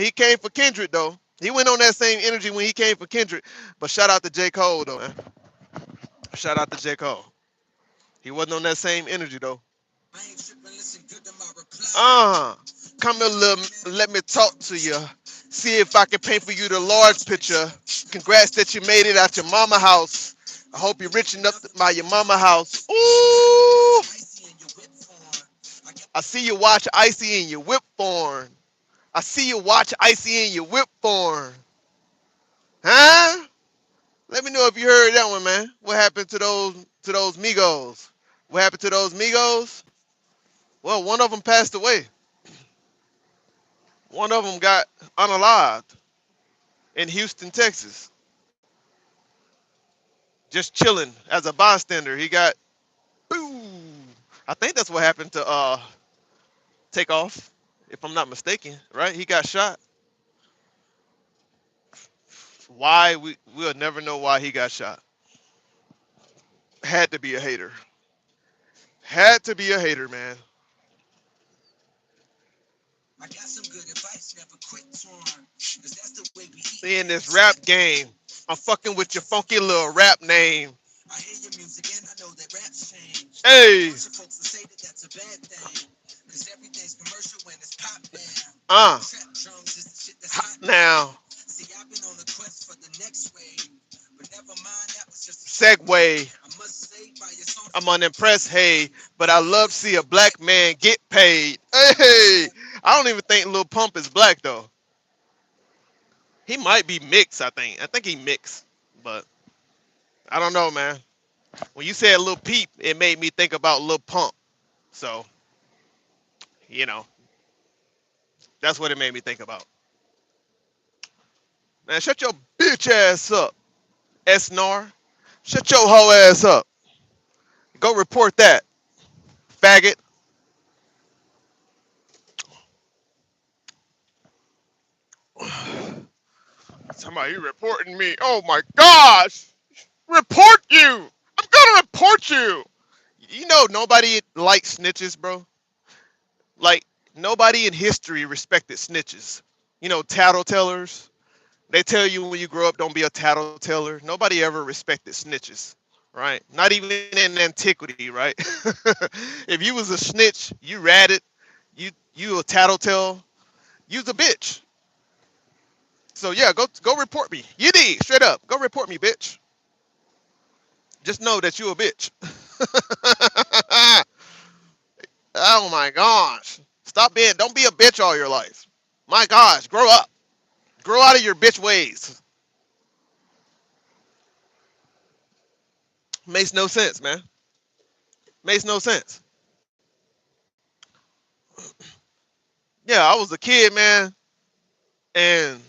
S1: he came for Kendrick though. He went on that same energy when he came for Kendrick. But shout out to J. Cole though, man. Shout out to J. Cole. He wasn't on that same energy though.
S2: I ain't tripping, listen good to my reply.
S1: Uh come here, little, let me talk to you. See if I can paint for you the large picture. Congrats that you made it out your mama house. I hope you're rich enough to buy your mama house. Ooh,
S2: Icy in your whip form.
S1: I see you watch Icy in your whip form. I see you watch Icy in your whip form. Huh? Let me know if you heard that one, man. What happened to those Migos? What happened to those Migos? Well, one of them passed away. One of them got unalived in Houston, Texas. Just chilling as a bystander. He got boo. I think that's what happened to Takeoff, if I'm not mistaken, right? He got shot. Why we'll never know why he got shot. Had to be a hater. Had to be a hater, man.
S2: I got some good advice, never quit torn. Cause that's the way we eat.
S1: In this rap game, I'm fucking with your funky little rap name.
S2: I hear your music and I know that rap's changed.
S1: Hey,
S2: Bunch of folks will say that that's a bad thing. Cause everything's commercial when it's pop now.
S1: uh,
S2: Trap drums is the shit that's hot now.
S1: now,
S2: See, I've been on a quest for the next wave. But never mind, that was just a
S1: segue.
S2: I must say, by your song,
S1: I'm unimpressed, hey, but I love to see a black man get paid. Hey, I don't even think Lil Pump is black though. He might be mixed, I think. I think he mixed, but I don't know, man. When you said Lil Peep, it made me think about Lil Pump. So, you know, that's what it made me think about. Man, shut your bitch ass up, Esnar. Shut your hoe ass up. Go report that, faggot. Somebody reporting me. Oh my gosh. Report you. I'm gonna report you. You know nobody likes snitches, bro. Like nobody in history respected snitches. You know, tattletellers. They tell you when you grow up, don't be a tattleteller. Nobody ever respected snitches, right? Not even in antiquity, right? If you was a snitch, you ratted, you a tattletale, you's a bitch. So yeah, go report me. You did straight up. Go report me, bitch. Just know that you a bitch. Oh my gosh. Stop being. Don't be a bitch all your life. My gosh, grow up. Grow out of your bitch ways. Makes no sense, man. Makes no sense. Yeah, I was a kid, man, and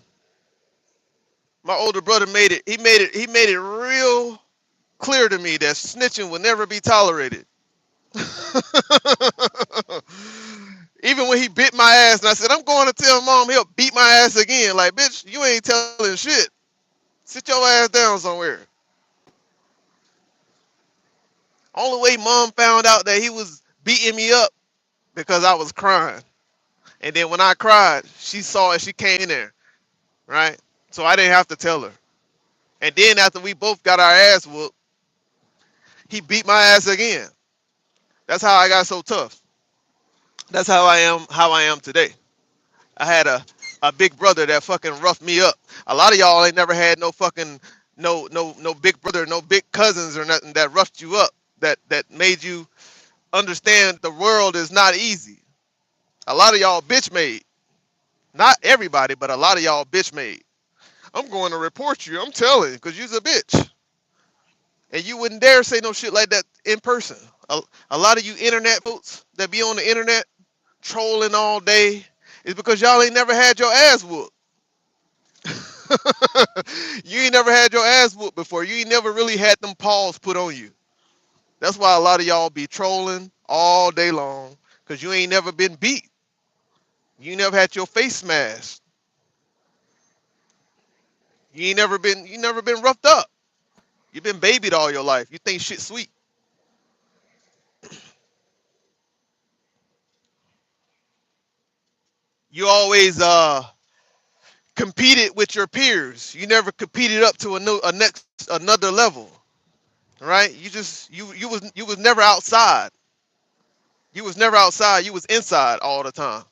S1: my older brother made it. He made it real clear to me that snitching will never be tolerated. Even when he bit my ass, and I said, "I'm going to tell mom he'll beat my ass again." Like, bitch, you ain't telling shit. Sit your ass down somewhere. Only way mom found out that he was beating me up because I was crying. And then when I cried, she saw it. She came in there, right? So I didn't have to tell her. And then after we both got our ass whooped, he beat my ass again. That's how I got so tough. That's how I am. How I am today. I had a big brother that fucking roughed me up. A lot of y'all ain't never had no fucking no big brother, no big cousins or nothing that roughed you up. That made you understand the world is not easy. A lot of y'all bitch made. Not everybody, but a lot of y'all bitch made. I'm going to report you. I'm telling, because you's a bitch. And you wouldn't dare say no shit like that in person. A lot of you internet folks that be on the internet trolling all day is because y'all ain't never had your ass whooped. You ain't never had your ass whooped before. You ain't never really had them paws put on you. That's why a lot of y'all be trolling all day long, because you ain't never been beat. You never had your face smashed. You never been roughed up. You've been babied all your life. You think shit sweet. You always competed with your peers. You never competed up to another level, right? You was never outside. You was never outside. You was inside all the time.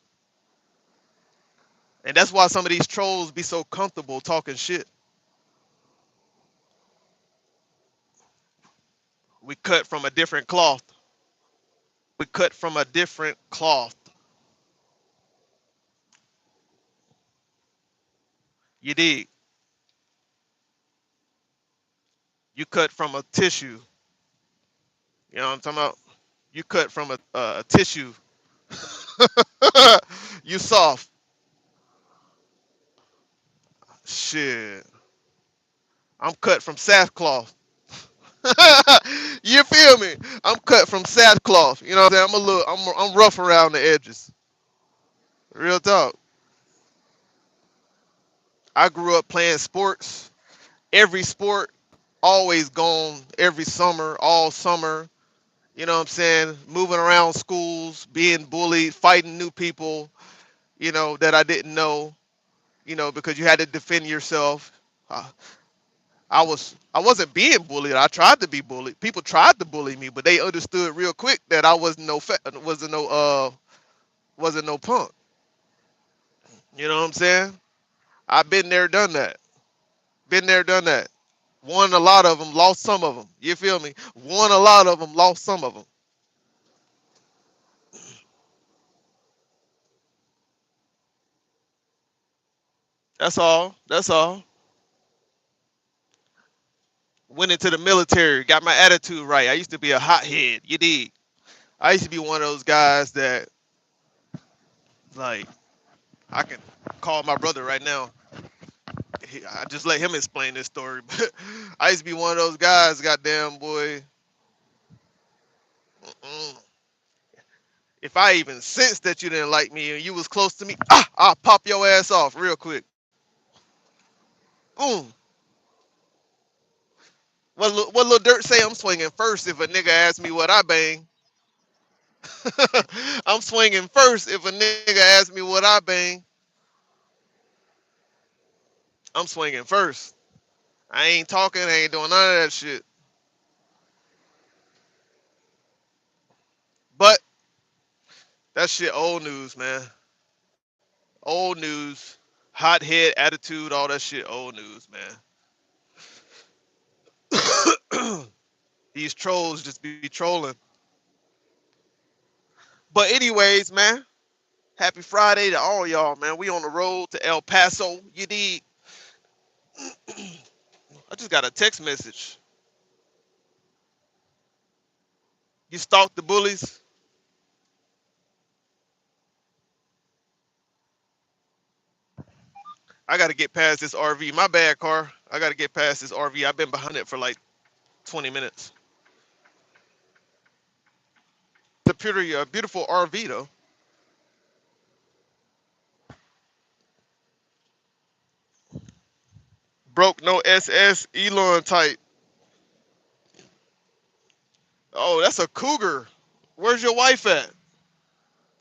S1: And that's why some of these trolls be so comfortable talking shit. We cut from a different cloth. We cut from a different cloth. You dig? You cut from a tissue. You know what I'm talking about? You cut from a tissue. You soft. Shit. I'm cut from sackcloth. You feel me? I'm cut from sackcloth. You know what I'm saying? I'm rough around the edges. Real talk. I grew up playing sports. Every sport, always gone every summer, all summer. You know what I'm saying? Moving around schools, being bullied, fighting new people, that I didn't know, because you had to defend yourself. Uh, I wasn't being bullied. I tried to be bullied. People tried to bully me, but they understood real quick that I wasn't no punk. You know what I'm saying? I've been there, done that. Been there, done that. Won a lot of them, lost some of them. You feel me? Won a lot of them, lost some of them. That's all. That's all. Went into the military, got my attitude right. I used to be a hothead. You dig? I used to be one of those guys that, like, I can call my brother right now. I just let him explain this story. But I used to be one of those guys, goddamn boy. Mm-mm. If I even sensed that you didn't like me and you was close to me, I'll pop your ass off real quick. Boom. What Lil Dirt say? I'm swinging first if a nigga asks me what I bang. I'm swinging first if a nigga asks me what I bang. I'm swinging first. I ain't talking. I ain't doing none of that shit. But that shit old news, man. Old news. Hot head attitude, all that shit old news, man. These trolls just be trolling. But anyways, man, happy Friday to all y'all, man. We on the road to El Paso. You need. I just got a text message. You stalked the bullies. I got to get past this RV. My bad, car. I got to get past this RV. I've been behind it for like 20 minutes. It's a pretty beautiful RV though. Broke no SS Elon type. Oh, that's a Cougar. Where's your wife at?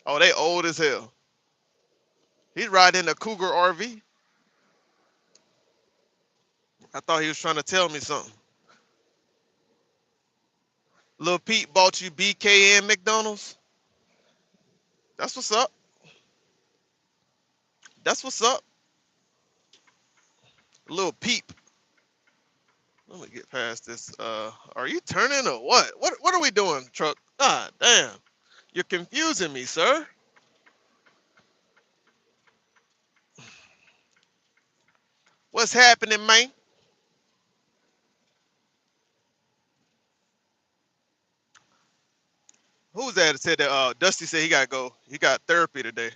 S1: Oh, they old as hell. He's riding a Cougar RV. I thought he was trying to tell me something. Lil Pete bought you BKN McDonald's. That's what's up. That's what's up. Lil Peep. Let me get past this. Are you turning or what? What are we doing, truck? Ah, damn. You're confusing me, sir. What's happening, man? Who's that said that Dusty said he gotta go. He got therapy today.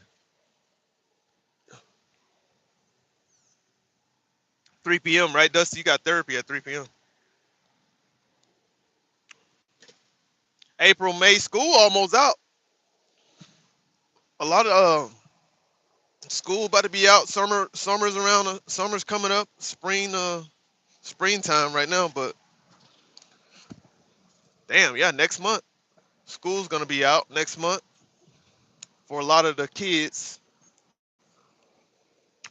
S1: 3 p.m., right, Dusty? You got therapy at 3 p.m. April, May, school almost out. A lot of school about to be out. Summer's around. Summer's coming up. Springtime right now. But damn, yeah, next month school's gonna be out next month for a lot of the kids.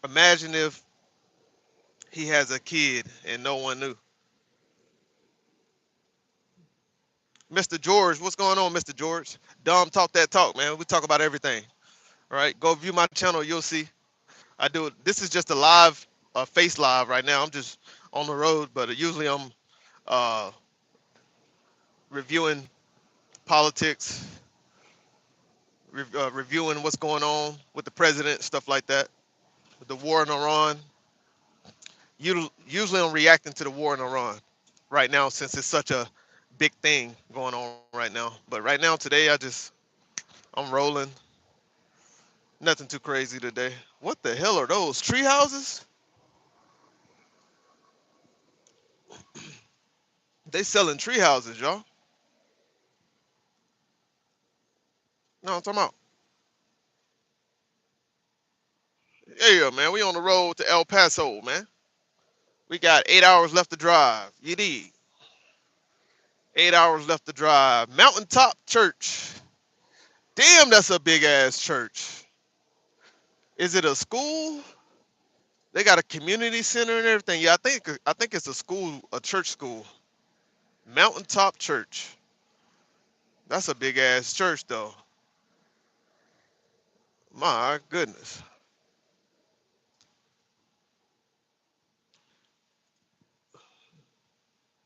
S1: Imagine if he has a kid and no one knew. Mr. George, what's going on, Mr. George? Dom, talk that talk, man. We talk about everything. All right, go view my channel. You'll see. I do it. This is just a live, face live right now. I'm just on the road, but usually I'm uh, reviewing politics, reviewing what's going on with the president, stuff like that. With the war in Iran. Usually I'm reacting to the war in Iran right now since it's such a big thing going on right now. But right now today, I'm rolling. Nothing too crazy today. What the hell are those tree houses? They selling tree houses, y'all. No, I'm talking about. Yeah, man. We on the road to El Paso, man. We got 8 hours left to drive. You need 8 hours left to drive. Mountaintop Church. Damn, that's a big ass church. Is it a school? They got a community center and everything. Yeah, I think it's a school, a church school. Mountaintop Church. That's a big ass church though. My goodness.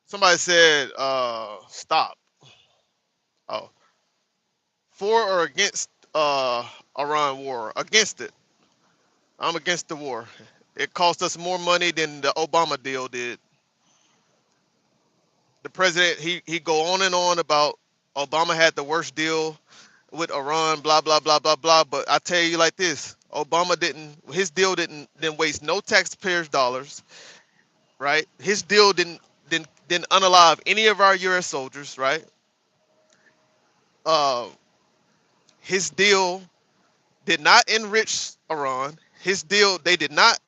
S1: Somebody said stop. Oh, for or against Iran war? Against it. I'm against the war. It cost us more money than the Obama deal did. The president he go on and on about Obama had the worst deal with Iran, blah blah blah blah blah. But I tell you like this, Obama didn't. His deal didn't waste no taxpayers' dollars. Right. His deal didn't unalive any of our U.S. soldiers. Right. Uh, his deal did not enrich Iran. His deal, they did not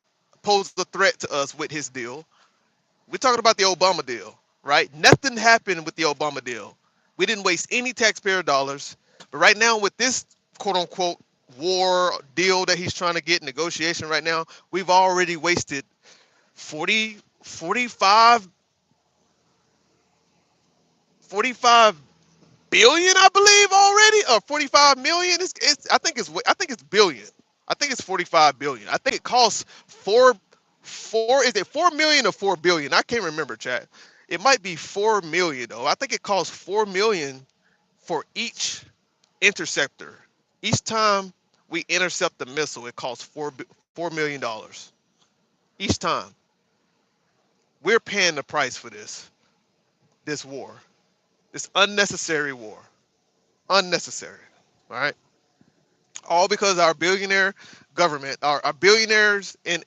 S1: pose a threat to us with his deal. We're talking about the Obama deal, right? Nothing happened with the Obama deal. We didn't waste any taxpayer dollars. But right now, with this quote unquote war deal that he's trying to get negotiation right now, we've already wasted 40, 45, 45 billion, I believe, already, or 45 million. I think it's billion. I think it's 45 billion. I think it costs four. Is it 4 million or 4 billion? I can't remember, chat. It might be 4 million though. I think it costs 4 million for each interceptor. Each time we intercept the missile, it costs $4 million each time. We're paying the price for this war, this unnecessary war, unnecessary. All right, all because our billionaire government, our billionaires in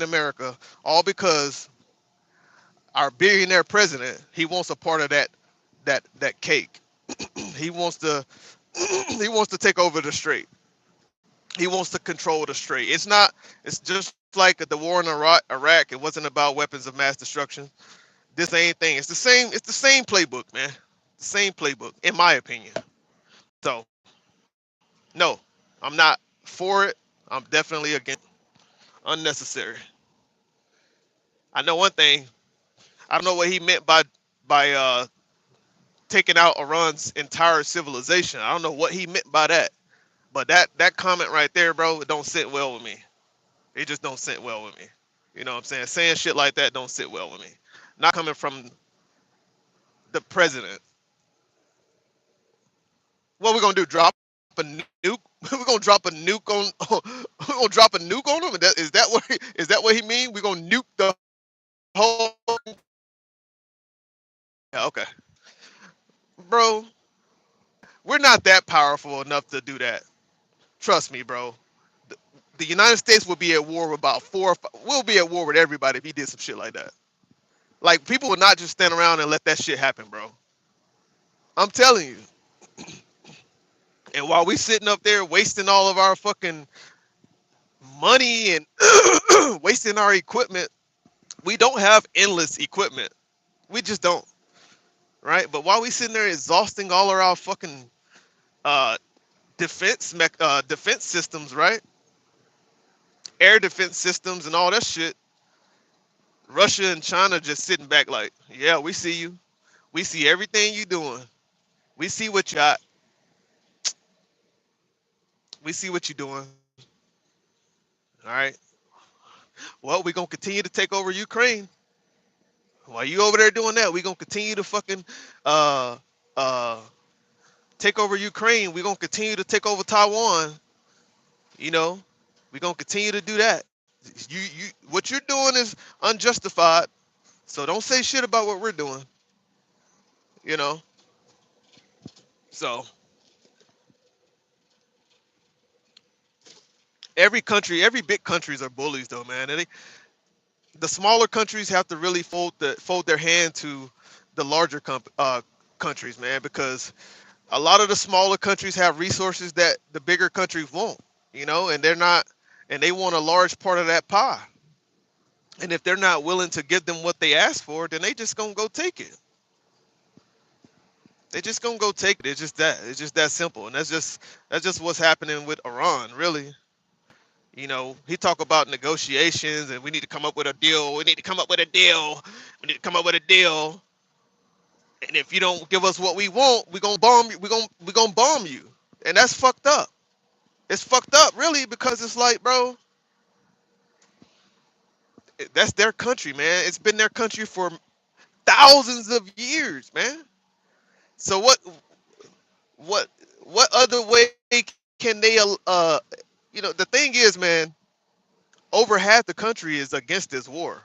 S1: America, all because our billionaire president, he wants a part of that cake. he wants to he wants to take over the strait. He wants to control the strait. It's not. It's just like the war in Iraq. It wasn't about weapons of mass destruction. This ain't thing. It's the same. It's the same playbook, man. The same playbook, in my opinion. So no, I'm not for it. I'm definitely against it. Unnecessary. I know one thing. I don't know what he meant by taking out Iran's entire civilization. I don't know what he meant by that. But that comment right there, bro, it don't sit well with me. It just don't sit well with me. You know what I'm saying? Saying shit like that don't sit well with me. Not coming from the president. What we gonna do? Drop a nuke? We're gonna drop a nuke on? We're gonna drop a nuke on him? Is that what he mean? We're gonna nuke the whole? Yeah, okay, bro. We're not that powerful enough to do that. Trust me, bro. The, the United States will be at war with about four. We'll be at war with everybody if he did some shit like that. Like people will not just stand around and let that shit happen, bro. I'm telling you. And while we sitting up there wasting all of our fucking money and wasting our equipment, we don't have endless equipment. We just don't, right? But while we sitting there exhausting all of our fucking uh, defense systems, right? Air defense systems and all that shit. Russia and China just sitting back like, yeah, we see you. We see everything you doing. We see what you got. We see what you're doing. All right. Well, we're gonna continue to take over Ukraine. While you over there doing that, we're gonna continue to fucking uh uh take over Ukraine. We're gonna continue to take over Taiwan. You know, we're gonna continue to do that. You what you're doing is unjustified. So don't say shit about what we're doing. You know. So every country, every big countries are bullies though, man. And the smaller countries have to really fold their hand to the larger countries, man, because a lot of the smaller countries have resources that the bigger countries won't, you know, and they're not, and they want a large part of that pie. And if they're not willing to give them what they ask for, then they just gonna go take it. They just gonna go take it. It's just that. It's just that simple. And that's just what's happening with Iran, really. You know, he talk about negotiations and we need to come up with a deal. We need to come up with a deal. We need to come up with a deal. And if you don't give us what we want, we're gonna bomb you. We're gonna bomb you. And that's fucked up. It's fucked up, really, because it's like, bro, that's their country, man. It's been their country for thousands of years, man. So what what other way can they the thing is, man, over half the country is against this war,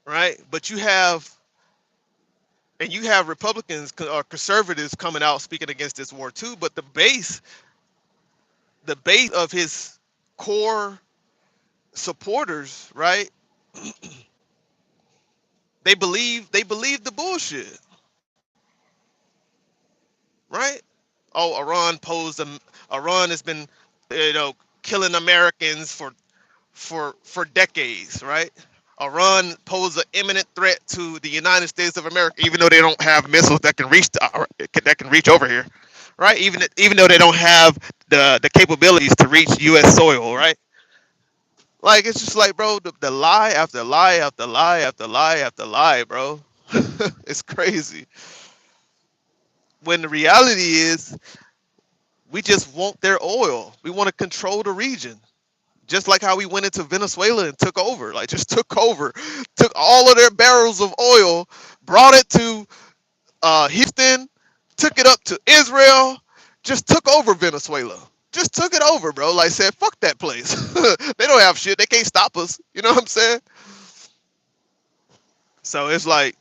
S1: right? But you have Republicans or conservatives coming out speaking against this war too, but the base the base of his core supporters, right? They believe the bullshit, right? Oh, Iran has been, you know, killing Americans for decades, right? Iran poses an imminent threat to the United States of America, even though they don't have missiles that can reach that can reach over here, right? Even though they don't have the capabilities to reach U.S. soil, right? Like it's just like, bro, the lie after lie after lie after lie after lie, bro. It's crazy. When the reality is, we just want their oil. We want to control the region. Just like how we went into Venezuela and took over, like just took over, took all of their barrels of oil, brought it to Houston, took it up to Israel, just took over Venezuela. Just took it over, bro. Like said, fuck that place. They don't have shit. They can't stop us. You know what I'm saying? So it's like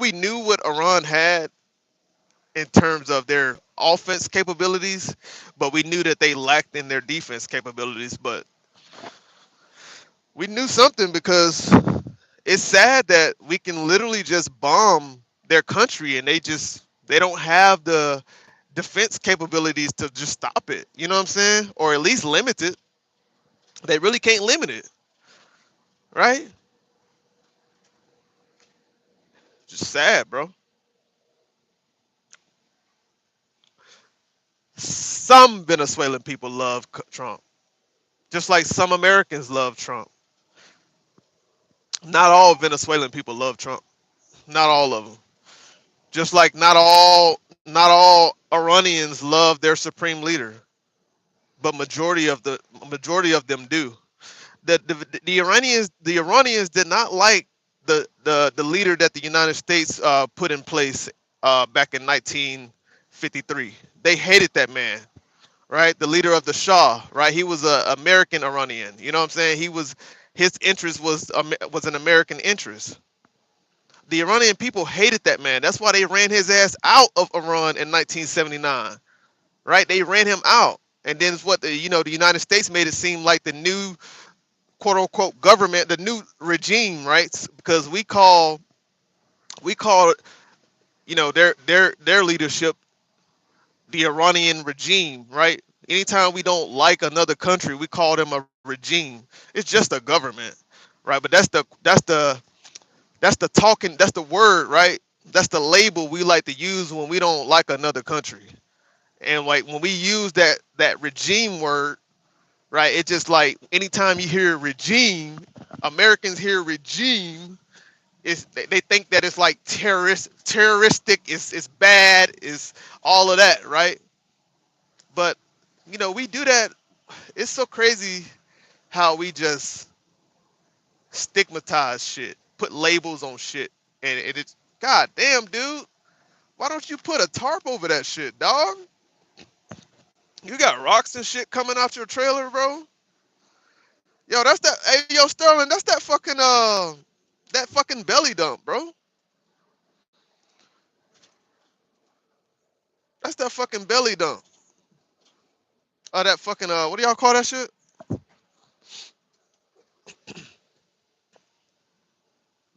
S1: we knew what Iran had in terms of their offense capabilities, but we knew that they lacked in their defense capabilities. But we knew something because it's sad that we can literally just bomb their country and they don't have the defense capabilities to just stop it. You know what I'm saying? Or at least limit it. They really can't limit it, right? Just sad, bro. Some Venezuelan people love Trump, just like some Americans love Trump. Not all Venezuelan people love Trump. Not all of them. Just like not all Iranians love their supreme leader, but majority of them do. The Iranians did not like the leader that the United States put in place back in 1953. They hated that man, right? The leader of the Shah, right? He was a American Iranian. You know what I'm saying? His interest was an American interest. The Iranian people hated that man. That's why they ran his ass out of Iran in 1979, right? They ran him out. And then it's what the United States made it seem like the new quote unquote government, the new regime, right? Because we call their leadership the Iranian regime, right? Anytime we don't like another country, we call them a regime. It's just a government, right? But that's the talking, that's the word, right? That's the label we like to use when we don't like another country. And like when we use that regime word, right? It's just like anytime you hear regime, Americans hear regime, they think that it's like terroristic, it's bad, it's all of that, right? But we do that. It's so crazy how we just stigmatize shit, put labels on shit, and it's god damn, dude. Why don't you put a tarp over that shit, dog? You got rocks and shit coming out your trailer, bro. Yo, that's that. Hey, yo, Sterling, that's that fucking belly dump, bro. That's that fucking belly dump. That fucking what do y'all call that shit?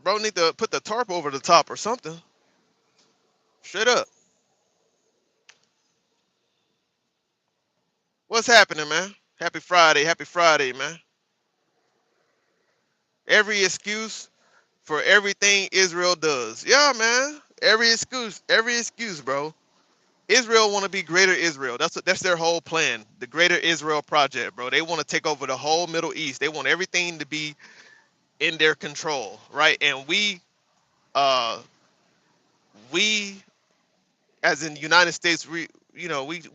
S1: Bro, need to put the tarp over the top or something. Straight up. What's happening, man? Happy Friday, man. Every excuse for everything Israel does. Yeah, man. Every excuse, bro. Israel want to be greater Israel. That's their whole plan. The greater Israel project, bro. They want to take over the whole Middle East. They want everything to be in their control, right? And uh we as in the United States, we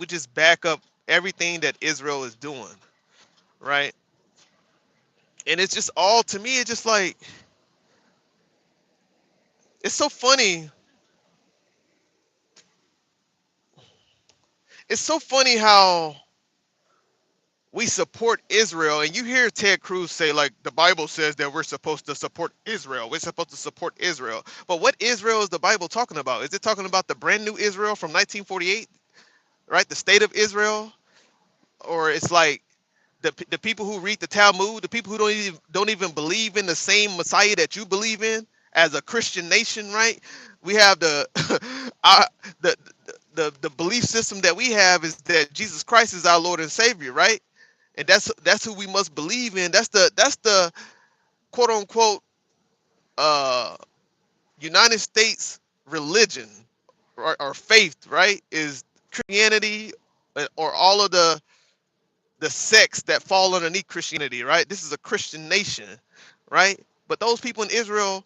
S1: just back up everything that Israel is doing, right? And it's just all to me, it's just like it's so funny. It's so funny how we support Israel, and you hear Ted Cruz say, like, the Bible says that we're supposed to support Israel. We're supposed to support Israel. But what Israel is the Bible talking about? Is it talking about the brand new Israel from 1948? right? The state of Israel, or it's like the people who read the Talmud, the people who don't even believe in the same Messiah that you believe in as a Christian nation, right? We have the our, the, the belief system that we have is that Jesus Christ is our Lord and Savior, right? And that's who we must believe in. That's the quote unquote uh United States religion, or faith, right? Is Christianity, or all of the sects that fall underneath Christianity, right? This is a Christian nation, right? But those people in Israel,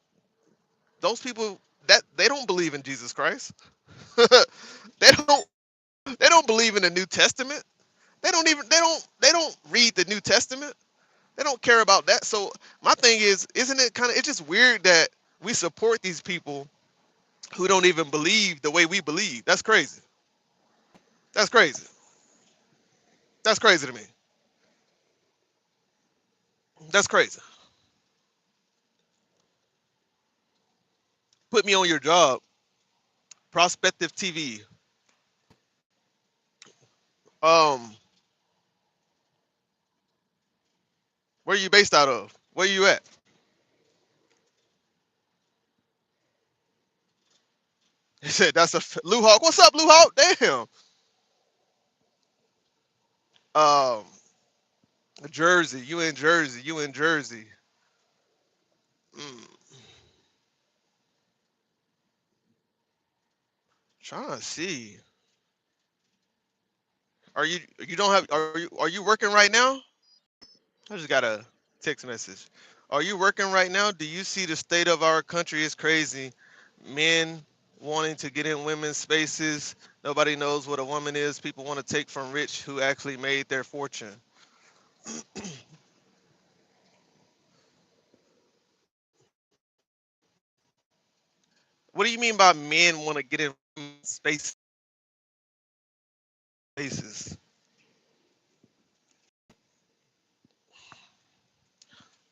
S1: those people that they don't believe in Jesus Christ. They don't believe in the New Testament. They don't read the New Testament. They don't care about that. So my thing is, isn't it kind of, it's just weird that we support these people who don't even believe the way we believe. That's crazy. That's crazy. That's crazy to me. That's crazy. Put me on your job. Prospective TV. Um, where are you based out of? Where you at? He said that's Lou Hawk. What's up, Lou Hawk? Damn. Um, Jersey. You in Jersey? You in Jersey? Mm, trying to see. Are you don't have? Are you working right now? I just got a text message. Are you working right now? Do you see the state of our country is crazy? Men wanting to get in women's spaces. Nobody knows what a woman is. People want to take from rich who actually made their fortune. What do you mean by men want to get in spaces?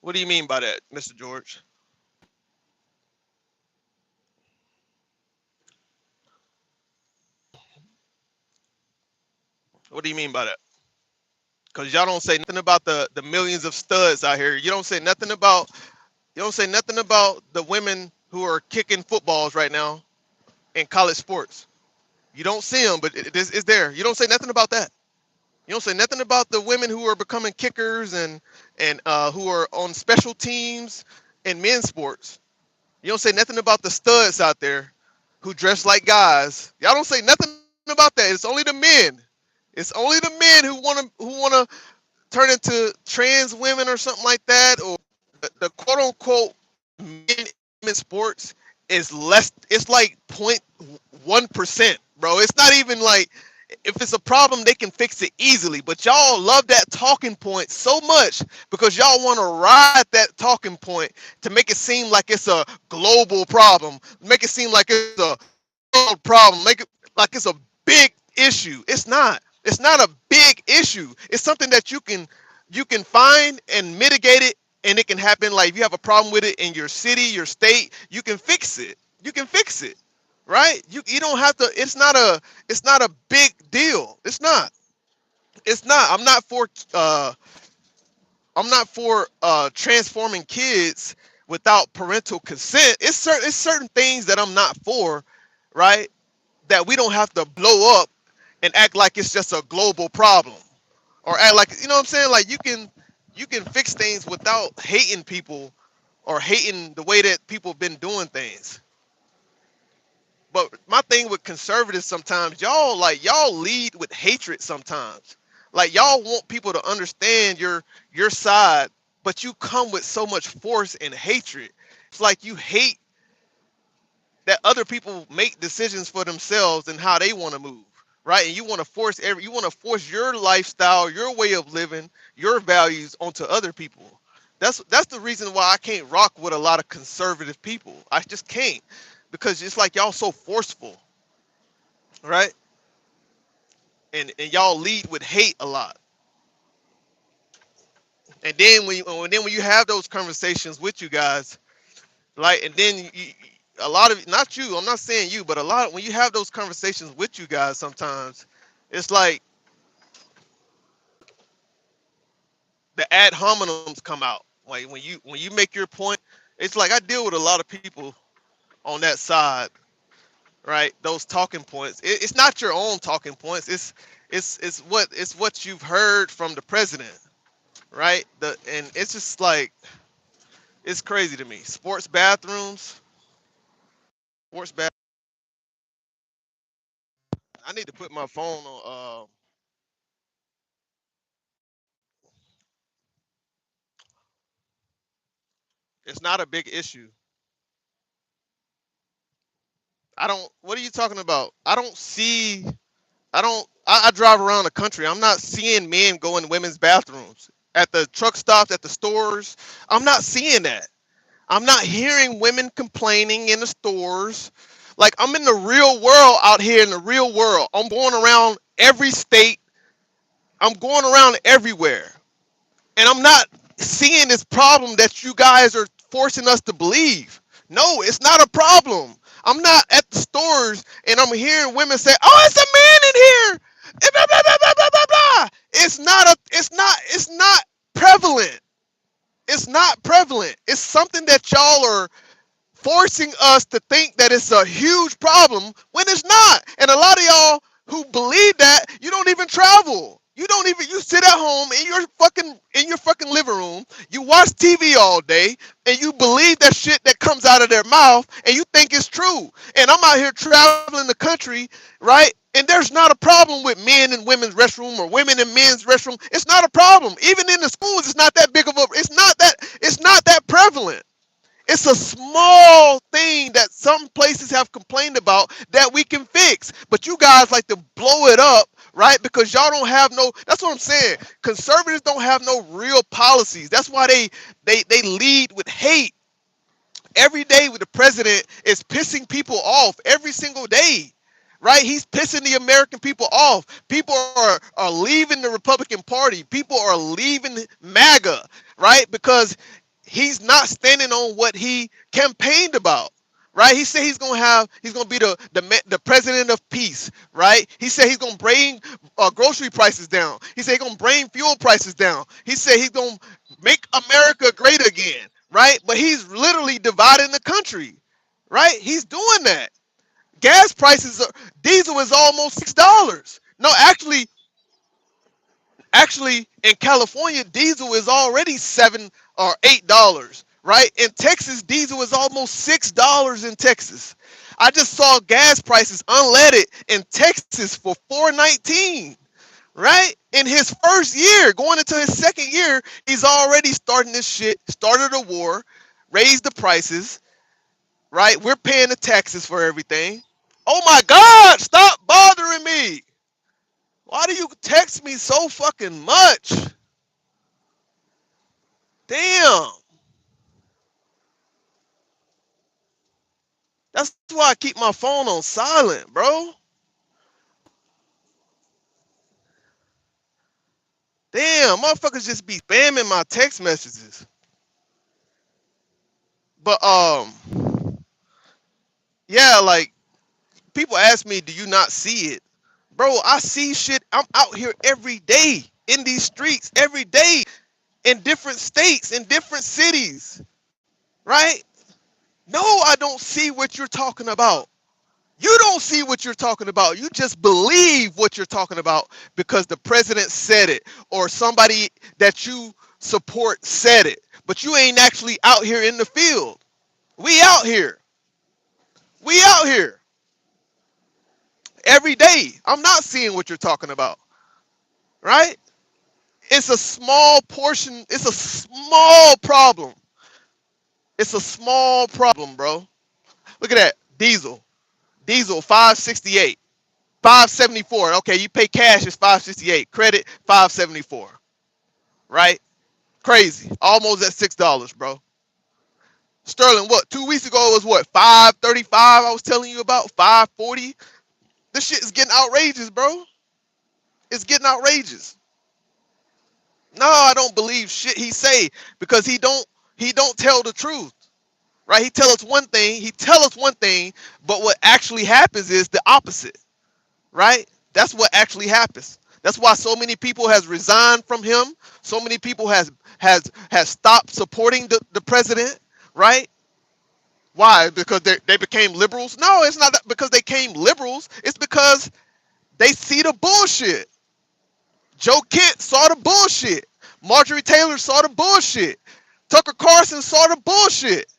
S1: What do you mean by that, Mr. George? What do you mean by that? Because y'all don't say nothing about the millions of studs out here. You don't say nothing about the women who are kicking footballs right now in college sports. You don't see them, but it's there. You don't say nothing about that. You don't say nothing about the women who are becoming kickers and who are on special teams in men's sports. You don't say nothing about the studs out there who dress like guys. Y'all don't say nothing about that. It's only the men. It's only the men who wanna turn into trans women or something like that, or the quote unquote men in sports is less. It's like 0.1%, bro. It's not even like, if it's a problem, they can fix it easily. But y'all love that talking point so much because y'all want to ride that talking point to make it seem like it's a global problem, make it seem like it's a world problem, make it like it's a big issue. It's not. It's not a big issue. It's something that you can find and mitigate it, and it can happen. Like if you have a problem with it in your city, your state, you can fix it. You can fix it, right? You don't have to. It's not a big deal. It's not. It's not. I'm not for transforming kids without parental consent. It's certain things that I'm not for, right? That we don't have to blow up and act like it's just a global problem, or act like, you know what I'm saying? Like you can fix things without hating people or hating the way that people have been doing things. But my thing with conservatives, sometimes y'all lead with hatred sometimes. Like y'all want people to understand your side, but you come with so much force and hatred. It's like you hate that other people make decisions for themselves and how they want to move, right? And you want to force your lifestyle, your way of living, your values onto other people. That's the reason why I can't rock with a lot of conservative people. I just can't, because it's like y'all so forceful, right? And y'all lead with hate a lot. And then when you have those conversations with you guys, like, and then a lot of, not you, I'm not saying you, but a lot when you have those conversations with you guys sometimes, It's like the ad hominems come out. Like when you make your point, it's like I deal with a lot of people on that side, right? Those talking points. It's not your own talking points. It's what you've heard from the president, right? And it's just like it's crazy to me. Sports bathrooms, sports bath. I need to put my phone on. It's not a big issue. I don't. What are you talking about? I don't see. I don't. I drive around the country. I'm not seeing men go in women's bathrooms at the truck stops, at the stores. I'm not seeing that. I'm not hearing women complaining in the stores. Like I'm in the real world out here in the real world. I'm going around every state. I'm going around everywhere. And I'm not seeing this problem that you guys are forcing us to believe. No, it's not a problem. I'm not at the stores and I'm hearing women say, "Oh, it's a man in here." And blah, blah, blah, blah, blah, blah, blah. It's not prevalent. It's not prevalent. It's something that y'all are forcing us to think that it's a huge problem when it's not. And a lot of y'all who believe that, you don't even travel. You sit at home in your fucking living room, you watch TV all day, and you believe that shit that comes out of their mouth and you think it's true. And I'm out here traveling the country, right? And there's not a problem with men in women's restroom or women in men's restroom. It's not a problem. Even in the schools, it's not that big of a it's not that prevalent. It's a small thing that some places have complained about that we can fix. But you guys like to blow it up, right? Because y'all don't have no, that's what I'm saying. Conservatives don't have no real policies. That's why they lead with hate. Every day with the president is pissing people off every single day. Right? He's pissing the American people off. People are leaving the Republican Party. People are leaving MAGA, right? Because he's not standing on what he campaigned about. Right? He said he's gonna be the president of peace. Right? He said he's gonna bring grocery prices down. He said he's gonna bring fuel prices down. He said he's gonna make America great again. Right? But he's literally dividing the country. Right? He's doing that. Gas prices diesel is almost $6. No, actually in California, diesel is already $7 or $8, right? In Texas, diesel is almost $6 in Texas. I just saw gas prices unleaded in Texas for 4.19, right? In his first year, going into his second year, he's already starting this shit, started a war, raised the prices, right? We're paying the taxes for everything. Oh my God, stop bothering me. Why do you text me so fucking much? Damn. That's why I keep my phone on silent, bro. Damn, motherfuckers just be spamming my text messages. But yeah, like people ask me, do you not see it? Bro, I see shit. I'm out here every day in these streets, every day in different states, in different cities, right? No, I don't see what you're talking about. You don't see what you're talking about. You just believe what you're talking about because the president said it or somebody that you support said it. But you ain't actually out here in the field. We out here. We out here every day. I'm not seeing what you're talking about, right? It's a small portion. It's a small problem. It's a small problem, bro. Look at that. Diesel 568. 574. Okay, you pay cash is 568. Credit 574. Right? Crazy. Almost at $6, bro. Sterling, what? 2 weeks ago it was what? 535. I was telling you about 540. This shit is getting outrageous, bro. It's getting outrageous. No, I don't believe shit he say because he don't tell the truth. Right? He tell us one thing, but what actually happens is the opposite. Right? That's what actually happens. That's why so many people has resigned from him. So many people has stopped supporting the president, right? Why? Because they became liberals? No, it's not that because they became liberals. It's because they see the bullshit. Joe Kent saw the bullshit. Marjorie Taylor saw the bullshit. Tucker Carlson saw the bullshit.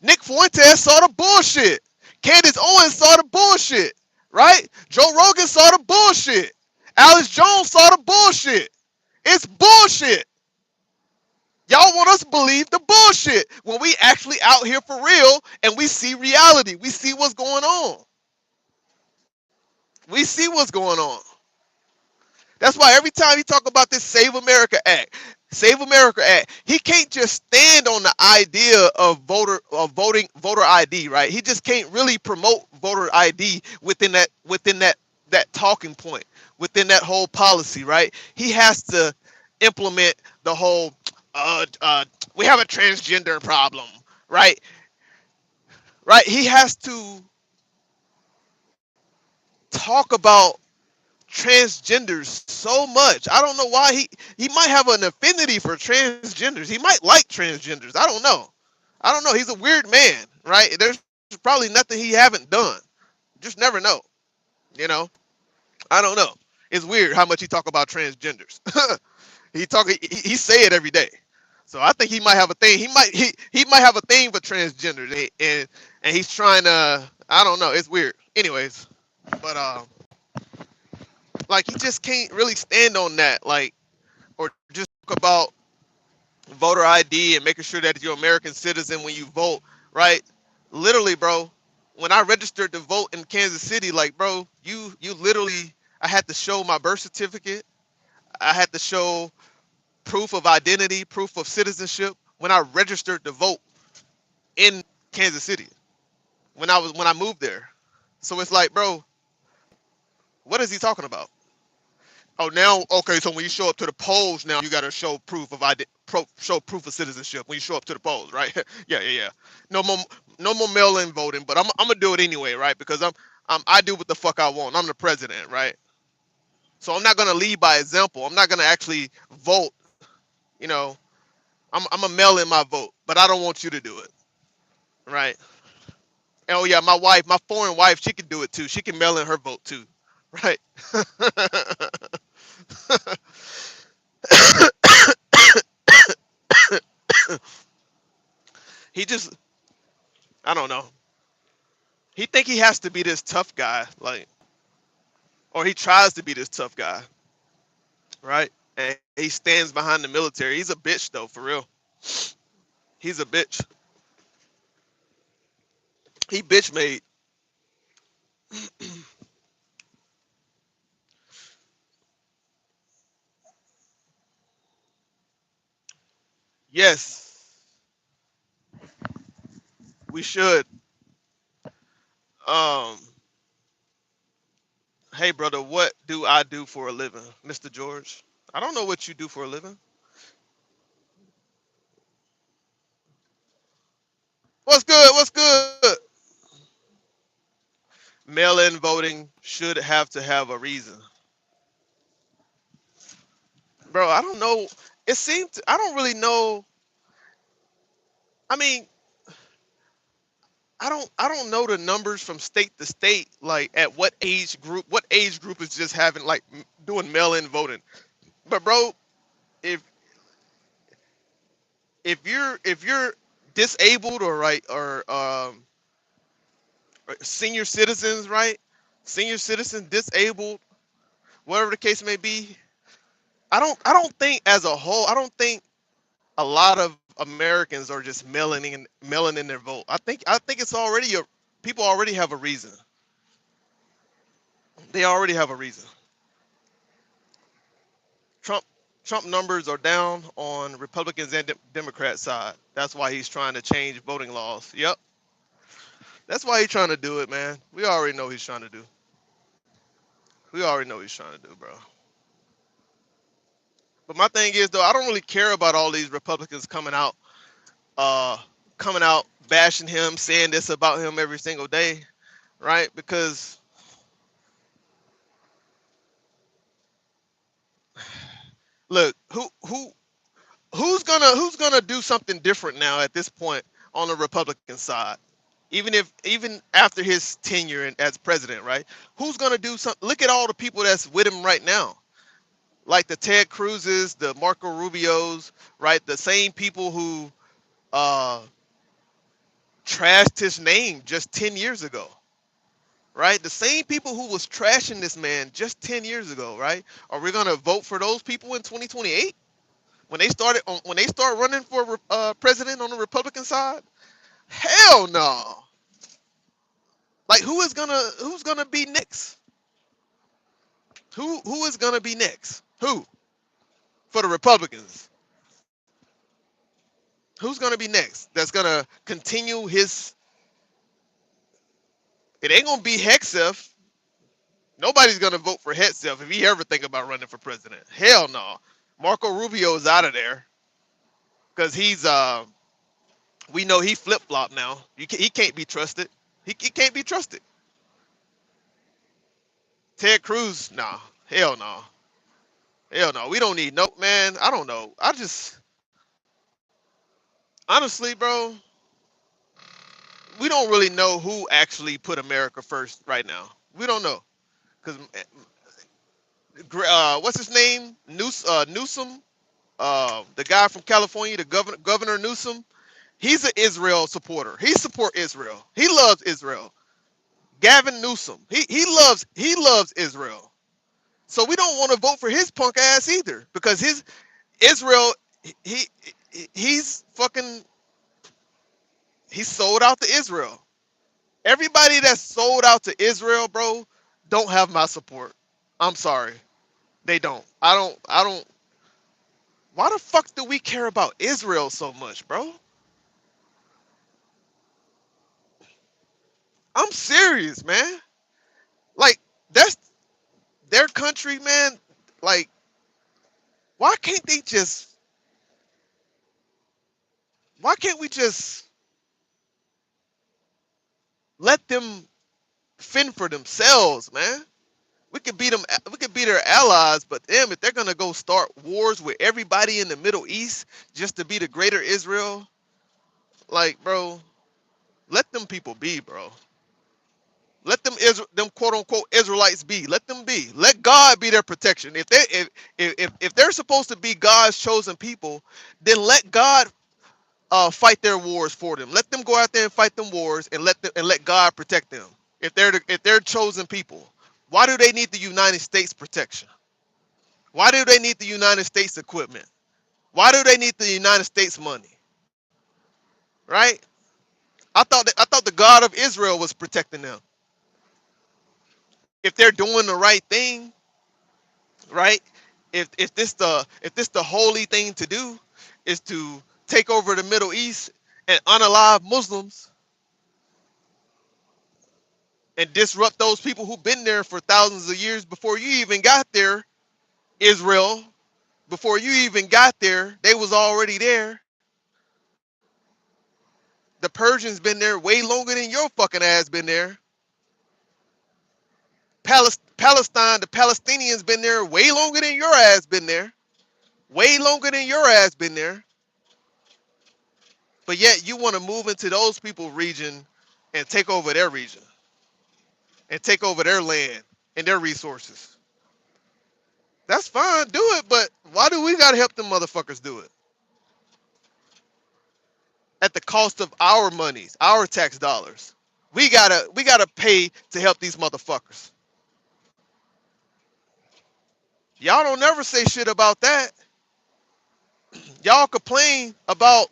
S1: Nick Fuentes saw the bullshit. Candace Owens saw the bullshit. Right? Joe Rogan saw the bullshit. Alex Jones saw the bullshit. It's bullshit. Y'all want us to believe the bullshit when we actually out here for real and we see reality. We see what's going on. We see what's going on. That's why every time he talk about this Save America Act, he can't just stand on the idea of voter ID, right? He just can't really promote voter ID within that talking point, within that whole policy, right? He has to implement the whole we have a transgender problem, right? Right? He has to talk about transgenders so much. I don't know why he might have an affinity for transgenders. He might like transgenders. I don't know. I don't know. He's a weird man, right? There's probably nothing he haven't done. Just never know. You know. I don't know. It's weird how much he talk about transgenders. He say it every day. So I think he might have a thing. He might have a thing for transgenders, and he's trying to. I don't know. It's weird. Anyways, but like he just can't really stand on that, like, or just talk about voter ID and making sure that you're an American citizen when you vote, right? Literally, bro, when I registered to vote in Kansas City, like, bro, you literally, I had to show my birth certificate, I had to show proof of identity, proof of citizenship when I registered to vote in Kansas City when I moved there. So it's like, bro, what is he talking about? Oh, now okay. So when you show up to the polls, now you got to show proof of show proof of citizenship when you show up to the polls, right? Yeah, yeah, yeah. No more, no more mail-in voting, but I'm gonna do it anyway, right? Because I do what the fuck I want. I'm the president, right? So I'm not gonna lead by example. I'm not gonna actually vote. You know, I'm gonna mail in my vote, but I don't want you to do it, right? And oh yeah, my wife, my foreign wife, she can do it too. She can mail in her vote too, right? He just, I don't know. He think he has to be this tough guy, like, or he tries to be this tough guy, right? And he stands behind the military. He's a bitch though, for real. He's a bitch. He bitch made. Yes, we should. Um, hey brother, what do I do for a living, Mr. George? I don't know what you do for a living. What's good? What's good? Mail-in voting should have to have a reason, bro. I don't know. It seems I don't really know. I mean, I don't know the numbers from state to state, like at what age group is just having like doing mail-in voting. But bro, if if you're disabled or right or senior citizens, right? Senior citizens, disabled, whatever the case may be. I don't think as a whole, I don't think a lot of Americans are just mailing in their vote. I think it's already a people already have a reason. They already have a reason. Trump Trump numbers are down on Republicans and Democrats side. That's why he's trying to change voting laws. Yep. That's why he's trying to do it, man. We already know he's trying to do. We already know he's trying to do, bro. But my thing is though, I don't really care about all these Republicans uh coming out bashing him, saying this about him every single day, right? Because Look, who's gonna do something different now at this point on the Republican side? Even after his tenure as president, right? Who's gonna do something? Look at all the people that's with him right now, like the Ted Cruzes, the Marco Rubios, right? The same people who uh, trashed his name just 10 years ago, right? The same people who was trashing this man just 10 years ago, right? Are we gonna vote for those people in 2028 when they start running for president on the Republican side? Hell no. Like who's gonna be next? Who is gonna be next? Who for the Republicans? Who's gonna be next? That's gonna continue his. It ain't gonna be Hegseth. Nobody's gonna vote for Hegseth if he ever think about running for president. Hell no. Marco Rubio is out of there because he's we know he flip flop now. He can't be trusted. He can't be trusted. Ted Cruz, nah. Hell no. Hell no. We don't need no man. I don't know. I just honestly, bro, we don't really know who actually put America first right now. We don't know because what's his name? Newsom, the guy from California, the Governor Newsom. He's an Israel supporter. He support Israel. He loves Israel. Gavin Newsom. He loves Israel. So we don't want to vote for his punk ass either because his Israel he he's fucking he's sold out to Israel. Everybody that's sold out to Israel, bro, don't have my support. I'm sorry. They don't. I don't. Why the fuck do we care about Israel so much, bro? I'm serious, man. Like that's their country, man. Like why can't they just why can't we just let them fend for themselves, man? We could beat them. We could be their allies, but them if they're gonna go start wars with everybody in the Middle East just to be the greater Israel, like, bro, let them people be, bro. Let them quote unquote Israelites be. Let them be. Let God be their protection. If they're supposed to be God's chosen people, then let God fight their wars for them. Let them go out there and fight them wars, and let God protect them. If they're chosen people, why do they need the United States protection? Why do they need the United States equipment? Why do they need the United States money? Right? I thought the God of Israel was protecting them. If they're doing the right thing, right? If this the holy thing to do is to take over the Middle East and unalive Muslims and disrupt those people who've been there for thousands of years before you even got there, Israel, before you even got there, they was already there. The Persians been there way longer than your fucking ass been there. Palestine, the Palestinians been there way longer than your ass been there. Way longer than your ass been there. But yet you want to move into those people region and take over their region and take over their land and their resources. That's fine, do it, but why do we gotta help them motherfuckers do it? At the cost of our monies, our tax dollars. We gotta pay to help these motherfuckers. Y'all don't never say shit about that. Y'all complain about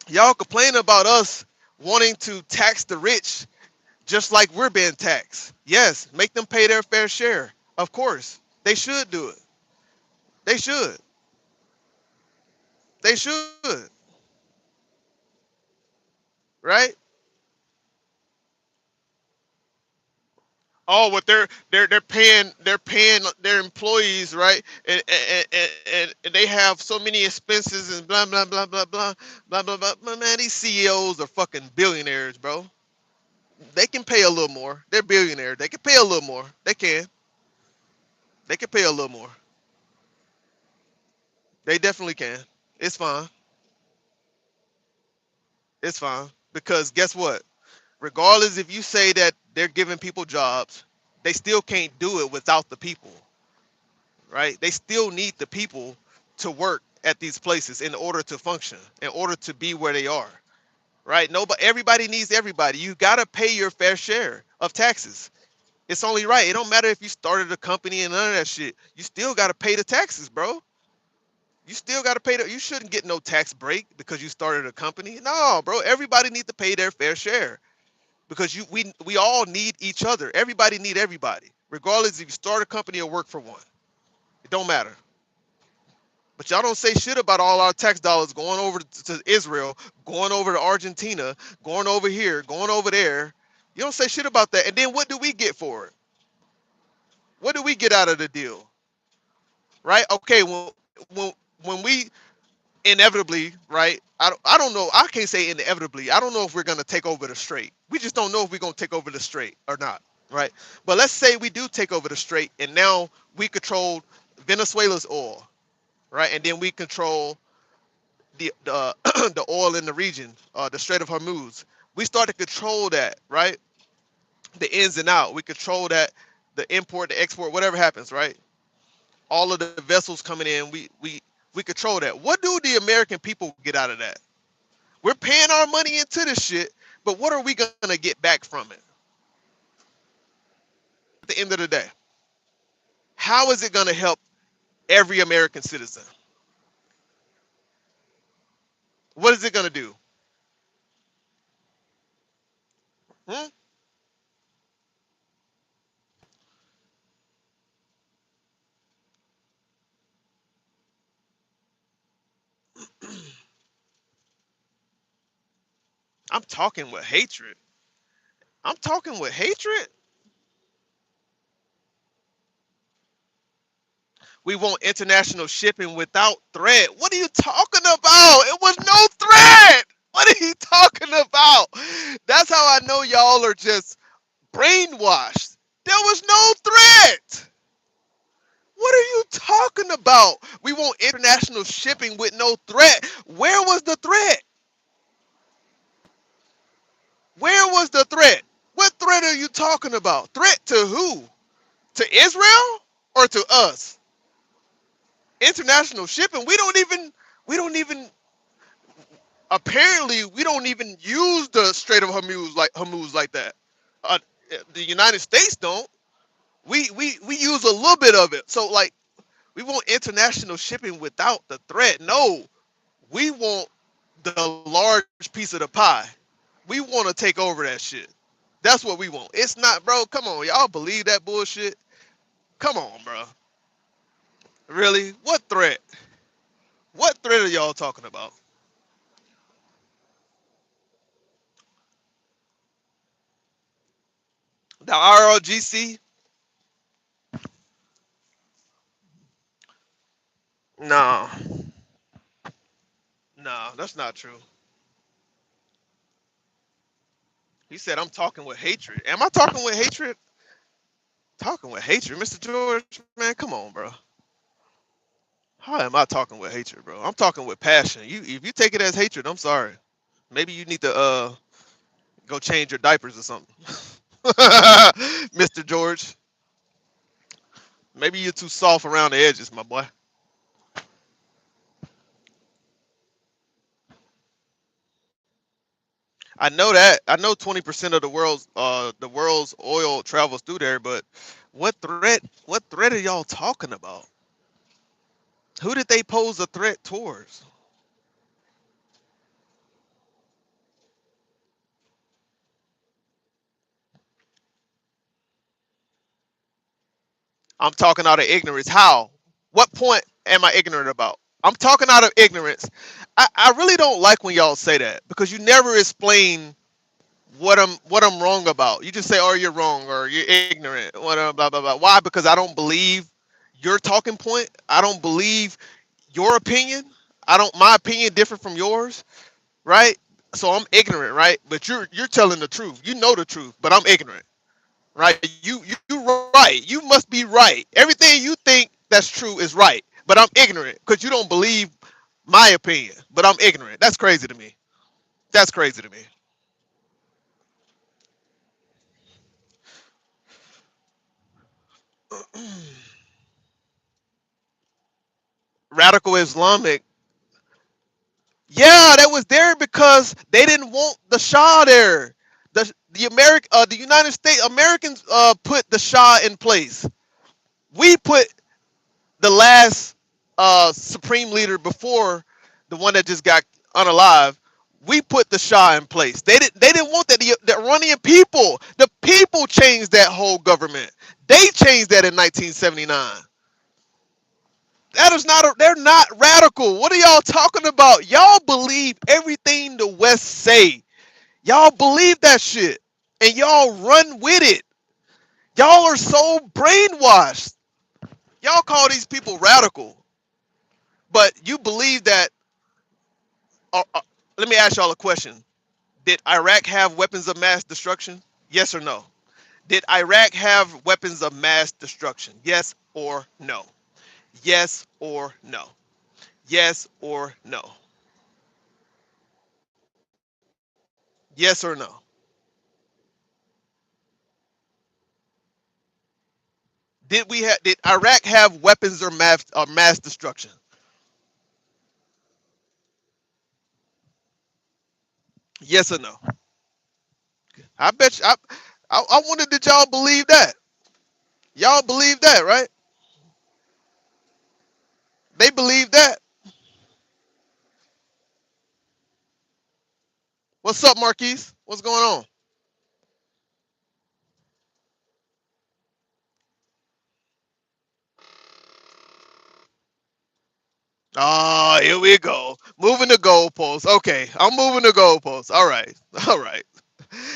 S1: y'all complain about us wanting to tax the rich just like we're being taxed. Yes, make them pay their fair share. Of course. They should do it. They should. They should. Right? Oh, what they're paying their employees, right? And they have so many expenses and blah blah blah blah blah blah blah blah. Man, these CEOs are fucking billionaires, bro. They can pay a little more. They're billionaires. They can pay a little more. They can. They can pay a little more. They definitely can. It's fine. It's fine. Because guess what? Regardless if you say that they're giving people jobs, they still can't do it without the people, right? They still need the people to work at these places in order to function, in order to be where they are, right? No, but everybody needs everybody. You gotta pay your fair share of taxes. It's only right. It don't matter if you started a company and none of that shit. You still gotta pay the taxes, bro. You still gotta pay the. You shouldn't get no tax break because you started a company. No, bro. Everybody needs to pay their fair share because we all need each other. Everybody need everybody, regardless if you start a company or work for one. It don't matter. But y'all don't say shit about all our tax dollars going over to Israel, going over to Argentina, going over here, going over there. You don't say shit about that. And then what do we get for it? What do we get out of the deal? Right? Okay, when when we inevitably, right? I don't know. I can't say inevitably. I don't know if we're gonna take over the strait. We just don't know if we're gonna take over the strait or not, right? But let's say we do take over the strait, and now we control Venezuela's oil, right? And then we control the the oil in the region, the Strait of Hormuz. We start to control that, right? The ins and out. We control that, the import, the export, whatever happens, right? All of the vessels coming in, we control that. What do the American people get out of that? We're paying our money into this shit, but what are we gonna get back from it at the end of the day? How is it gonna help every American citizen? What is it gonna do? Hmm? I'm talking with hatred. I'm talking with hatred. We want international shipping without threat. What are you talking about? It was no threat. What are you talking about? That's how I know y'all are just brainwashed. There was no threat. What are you talking about? We want international shipping with no threat. Where was the threat? Where was the threat? What threat are you talking about? Threat to who? To Israel or to us? International shipping. We don't even apparently we don't even use the Strait of Hormuz like that. Uh, the United States don't. We use a little bit of it. So like we want international shipping without the threat. No, we want the large piece of the pie. We want to take over that shit. That's what we want. It's not, bro. Come on, y'all believe that bullshit? Come on, bro. Really? What threat? What threat are y'all talking about? The RLGC? No, no, that's not true. He said I'm talking with hatred. Am I talking with hatred? Talking with hatred, Mr. George, man. Come on, bro. How am I talking with hatred, bro? I'm talking with passion. You, if you take it as hatred, I'm sorry. Maybe you need to go change your diapers or something, Mr. George. Maybe you're too soft around the edges, my boy. I know that. I know 20% of the world's oil travels through there, but what threat are y'all talking about? Who did they pose a threat towards? I'm talking out of ignorance. How? What point am I ignorant about? I'm talking out of ignorance. I really don't like when y'all say that because you never explain what I'm wrong about. You just say, "Oh, you're wrong," or "You're ignorant." What blah blah blah. Why? Because I don't believe your talking point. I don't believe your opinion. I don't. My opinion different from yours, right? So I'm ignorant, right? But you're telling the truth. You know the truth, but I'm ignorant, right? You right. You must be right. Everything you think that's true is right, but I'm ignorant because you don't believe my opinion. But I'm ignorant. That's crazy to me. That's crazy to me. Radical Islamic. Yeah, that was there because they didn't want the Shah there. The United States Americans put the Shah in place. We put the last supreme leader before the one that just got unalive. We put the Shah in place. They didn't want that. The Iranian people, the people changed that whole government. They changed that in 1979. That is not. They're not radical. What are y'all talking about? Y'all believe everything the West say. Y'all believe that shit, and y'all run with it. Y'all are so brainwashed. Y'all call these people radical, but you believe that. Let me ask y'all a question. Did Iraq have weapons of mass destruction? Yes or no? Did Iraq have weapons of mass destruction? Yes or no? Yes or no? Yes or no? Yes or no? Did Iraq have weapons or mass destruction? Yes or no? I bet you, I wonder, did y'all believe that? Y'all believe that, right? They believe that. What's up, Marquise? What's going on? Oh, here we go. Moving the goalposts. Okay, I'm moving the goalposts. All right, all right.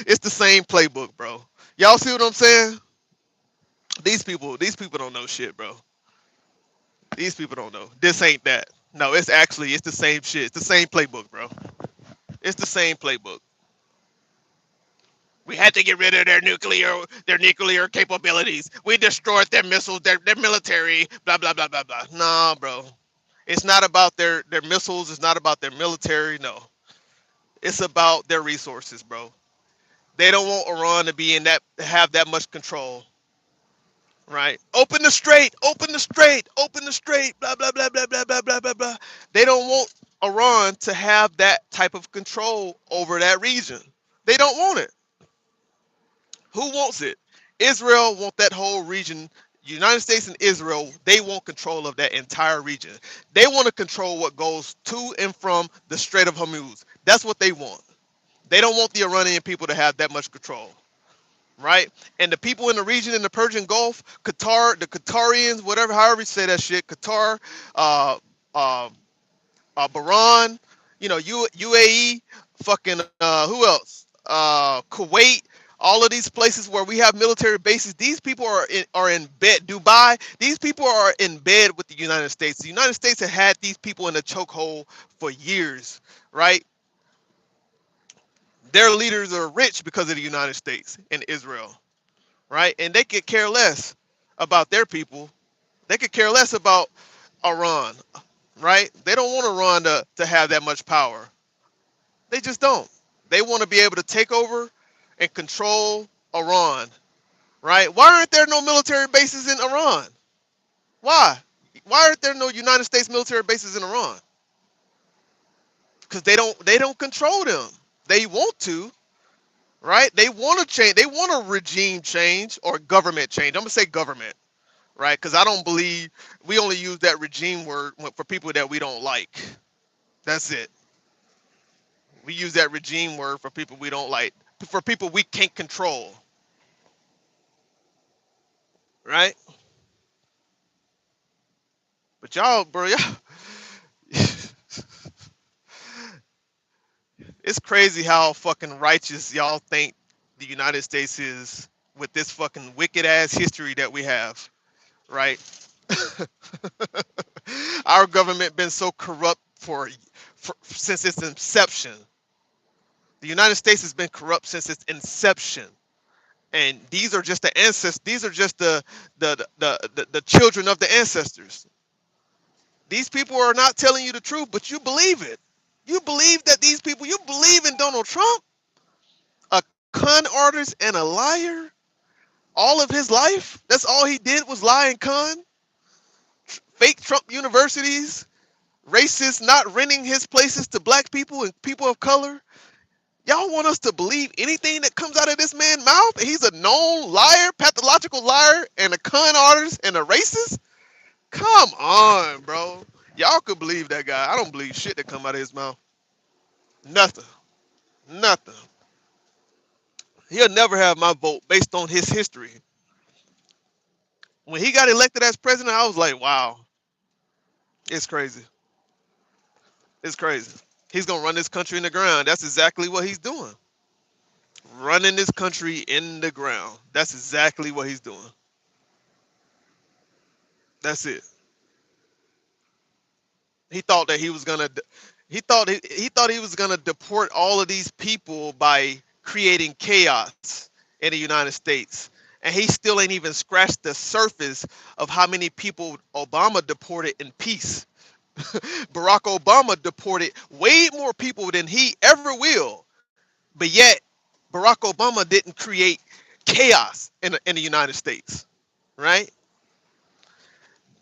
S1: It's the same playbook, bro. Y'all see what I'm saying? These people don't know shit, bro. These people don't know. This ain't that. No, it's the same shit. It's the same playbook, bro. It's the same playbook. We had to get rid of their nuclear capabilities. We destroyed their missiles, their military, blah blah blah blah blah. Nah, bro. It's not about their missiles, it's not about their military, no. It's about their resources, bro. They don't want Iran to be in that have that much control. Right? Open the strait, open the strait, open the strait, blah blah blah blah blah blah blah blah blah. They don't want Iran to have that type of control over that region. They don't want it. Who wants it? Israel want that whole region. United States and Israel, they want control of that entire region. They want to control what goes to and from the Strait of Hormuz. That's what they want. They don't want the Iranian people to have that much control, right? And the people in the region in the Persian Gulf, Qatar, the Qatarians, whatever, however you say that shit, Qatar, uh, uh, Bahrain, UAE, fucking, who else? Kuwait, all of these places where we have military bases. These people are in bed. Dubai, these people are in bed with the United States. The United States have had these people in a chokehold for years, right? Their leaders are rich because of the United States and Israel, right? And they could care less about their people. They could care less about Iran, right? They don't want Iran to have that much power. They just don't. They want to be able to take over and control Iran, right? Why aren't there no military bases in Iran? Why? Why aren't there no United States military bases in Iran? Because they don't control them. They want to, right? They want to change. They want a regime change or government change. I'm gonna say government, right? Because I don't believe we only use that regime word for people that we don't like. That's it. We use that regime word for people we don't like, for people we can't control, right? But y'all, bro, y'all, it's crazy how fucking righteous y'all think the United States is with this fucking wicked ass history that we have, right? Our government been so corrupt since its inception. The United States has been corrupt since its inception. And these are just the ancestors. These are just the children of the ancestors. These people are not telling you the truth, but you believe it. You believe that these people, you believe in Donald Trump, a con artist and a liar all of his life. That's all he did was lie and con. Fake Trump universities, racists not renting his places to black people and people of color. Y'all want us to believe anything that comes out of this man's mouth? He's a known liar, pathological liar, and a con artist and a racist? Come on, bro. Y'all could believe that guy. I don't believe shit that come out of his mouth. Nothing. Nothing. He'll never have my vote based on his history. When he got elected as president, I was like, wow, it's crazy. It's crazy. He's gonna run this country in the ground. That's exactly what he's doing. Running this country in the ground. That's exactly what he's doing. That's it. He thought that he was gonna he thought he was gonna deport all of these people by creating chaos in the United States. And he still ain't even scratched the surface of how many people Obama deported in peace. Barack Obama deported way more people than he ever will. But yet, Barack Obama didn't create chaos in the United States, right?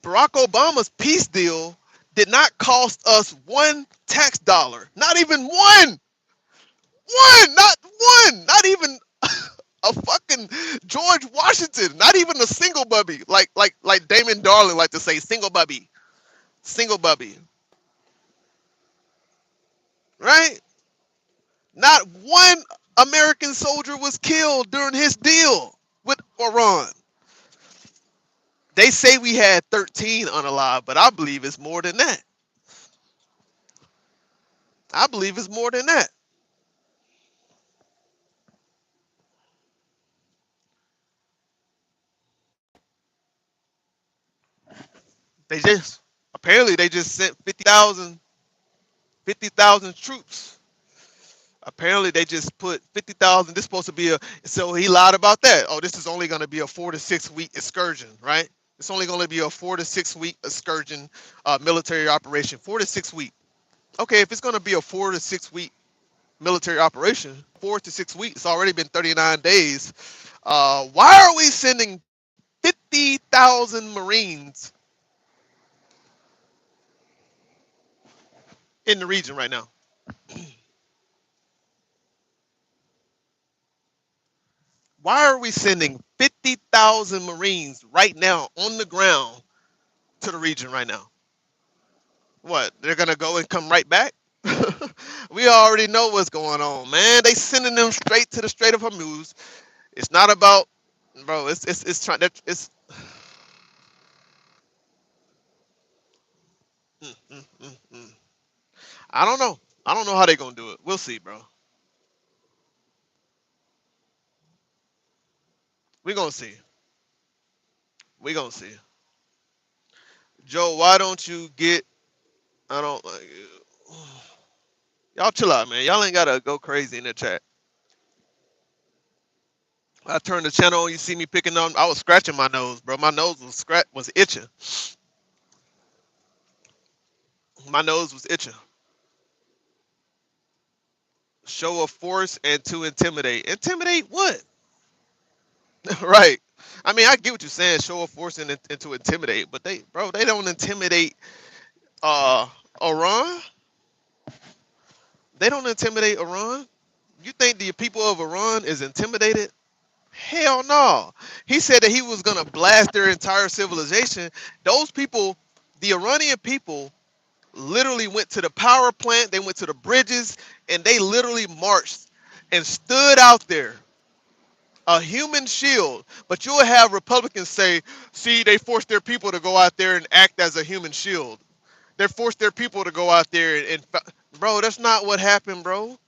S1: Barack Obama's peace deal did not cost us one tax dollar. Not even one. Not even a fucking George Washington. Not even a single bubby. Like Damon Darling like to say, single bubby. Single bubby. Right? Not one American soldier was killed during his deal with Iran. They say we had 13 unalive, but I believe it's more than that. I believe it's more than that. They just apparently they just sent 50,000 troops. Apparently they just put 50,000. This is supposed to be a, so he lied about that. Oh, this is only going to be a 4 to 6 week excursion, right? It's only going to be a 4 to 6 week excursion military operation. 4 to 6 weeks. Okay, if it's going to be a 4 to 6 week military operation, 4 to 6 weeks, it's already been 39 days. Why are we sending 50,000 Marines in the region right now? Why are we sending 50,000 Marines right now on the ground to the region right now? What? They're gonna go and come right back? We already know what's going on, man. They sending them straight to the Strait of Hormuz. It's not about, bro. It's trying. It's. Mm, mm, mm, mm. I don't know. I don't know how they gonna do it. We'll see, bro. We gonna see. We gonna see. Joe, why don't you get? I don't like. Y'all chill out, man. Y'all ain't gotta go crazy in the chat. I turned the channel on. You see me picking on. I was scratching my nose, bro. My nose was itching. My nose was itching. Show of force and to intimidate. Intimidate what? Right. I mean, I get what you're saying. Show of force and to intimidate, but they don't intimidate uh Iran. They don't intimidate Iran. You think the people of Iran is intimidated? Hell no. He said that he was gonna blast their entire civilization. Those people, the Iranian people, literally went to the power plant, they went to the bridges, and they literally marched and stood out there, a human shield. But you'll have Republicans say, see, they forced their people to go out there and act as a human shield. They forced their people to go out there bro, that's not what happened, bro.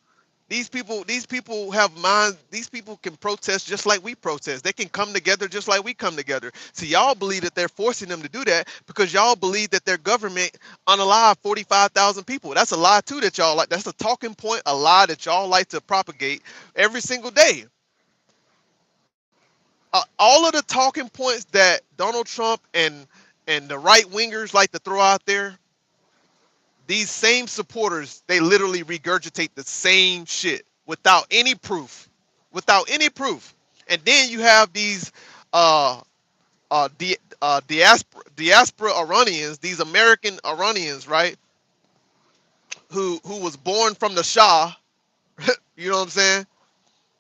S1: These people have minds. These people can protest just like we protest. They can come together just like we come together. So y'all believe that they're forcing them to do that because y'all believe that their government unalive 45,000 people. That's a lie too that y'all like. That's a talking point, a lie that y'all like to propagate every single day. All of the talking points that Donald Trump and the right wingers like to throw out there, these same supporters, they literally regurgitate the same shit without any proof, without any proof. And then you have these uh, diaspora Iranians, these American Iranians, right? Who was born from the Shah. You know what I'm saying?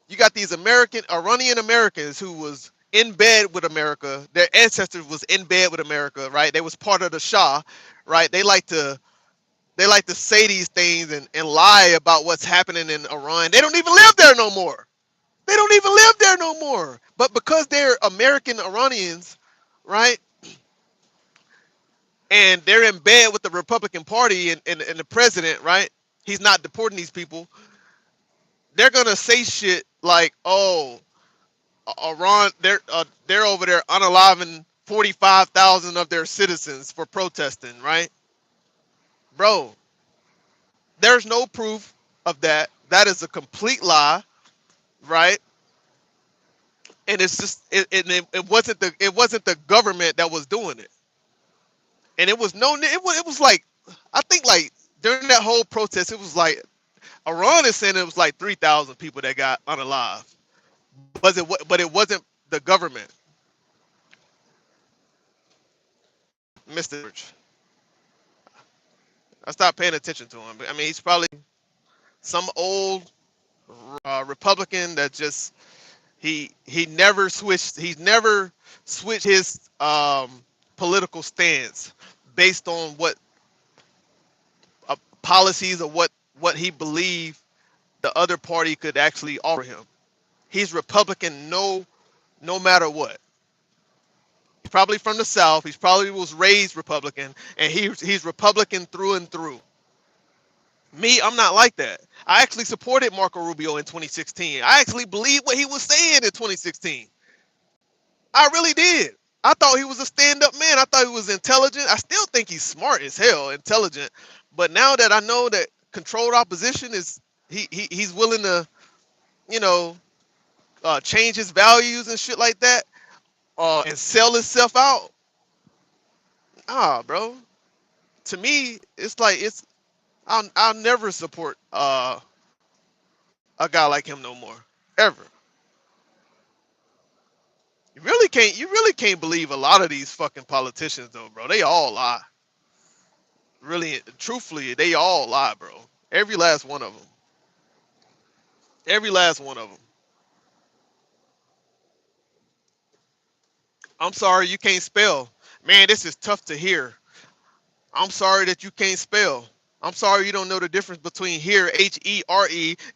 S1: You got these Iranian Americans who was in bed with America. Their ancestors was in bed with America, right? They was part of the Shah, right? They like to say these things and lie about what's happening in Iran. They don't even live there no more. They don't even live there no more. But because they're American Iranians, right? And they're in bed with the Republican Party and the president, right? He's not deporting these people. They're gonna say shit like, "Oh, Iran, they're over there unaliving 45,000 of their citizens for protesting," right? Bro, there's no proof of that. That is a complete lie, right? And it's just it wasn't the government that was doing it, and it was no it was like, I think, like, during that whole protest, it was like Iran is saying it was like 3,000 people that got unalive, but it wasn't the government. Mr. I stopped paying attention to him. I mean, he's probably some old Republican that just he never switched. He's never switched his political stance based on what policies or what he believed the other party could actually offer him. He's Republican no matter what. He's probably from the South. He's probably was raised Republican, and he's Republican through and through. Me, I'm not like that. I actually supported Marco Rubio in 2016. I actually believed what he was saying in 2016. I really did. I thought he was a stand-up man. I thought he was intelligent. I still think he's smart as hell, intelligent. But now that I know that controlled opposition is he's willing to, you know, change his values and shit like that, and sell himself out. Bro. To me, it's like I'll never support a guy like him no more, ever. You really can't believe a lot of these fucking politicians though, bro. They all lie. Really, truthfully, they all lie, bro. Every last one of them. Every last one of them. I'm sorry you can't spell. Man, this is tough to hear. I'm sorry that you can't spell. I'm sorry you don't know the difference between here Here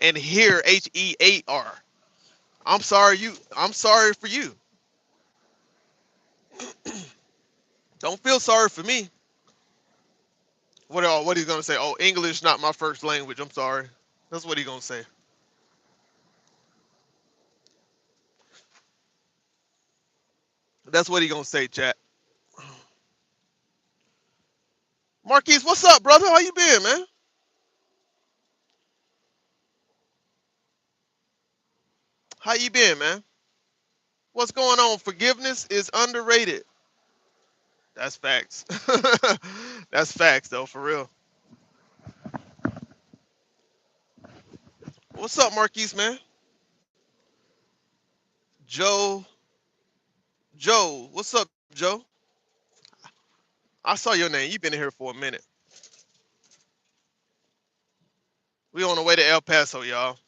S1: and here Hear. I'm sorry for you. Don't feel sorry for me. What he's gonna say? Oh, English not my first language. I'm sorry. That's what he's gonna say. That's what he's gonna say, chat. Marquise, what's up, brother? How you been, man? How you been, man? What's going on? Forgiveness is underrated. That's facts. That's facts, though, for real. What's up, Marquise, man? Joe, Joe, what's up, Joe? I saw your name. You've been in here for a minute. We on the way to El Paso, y'all.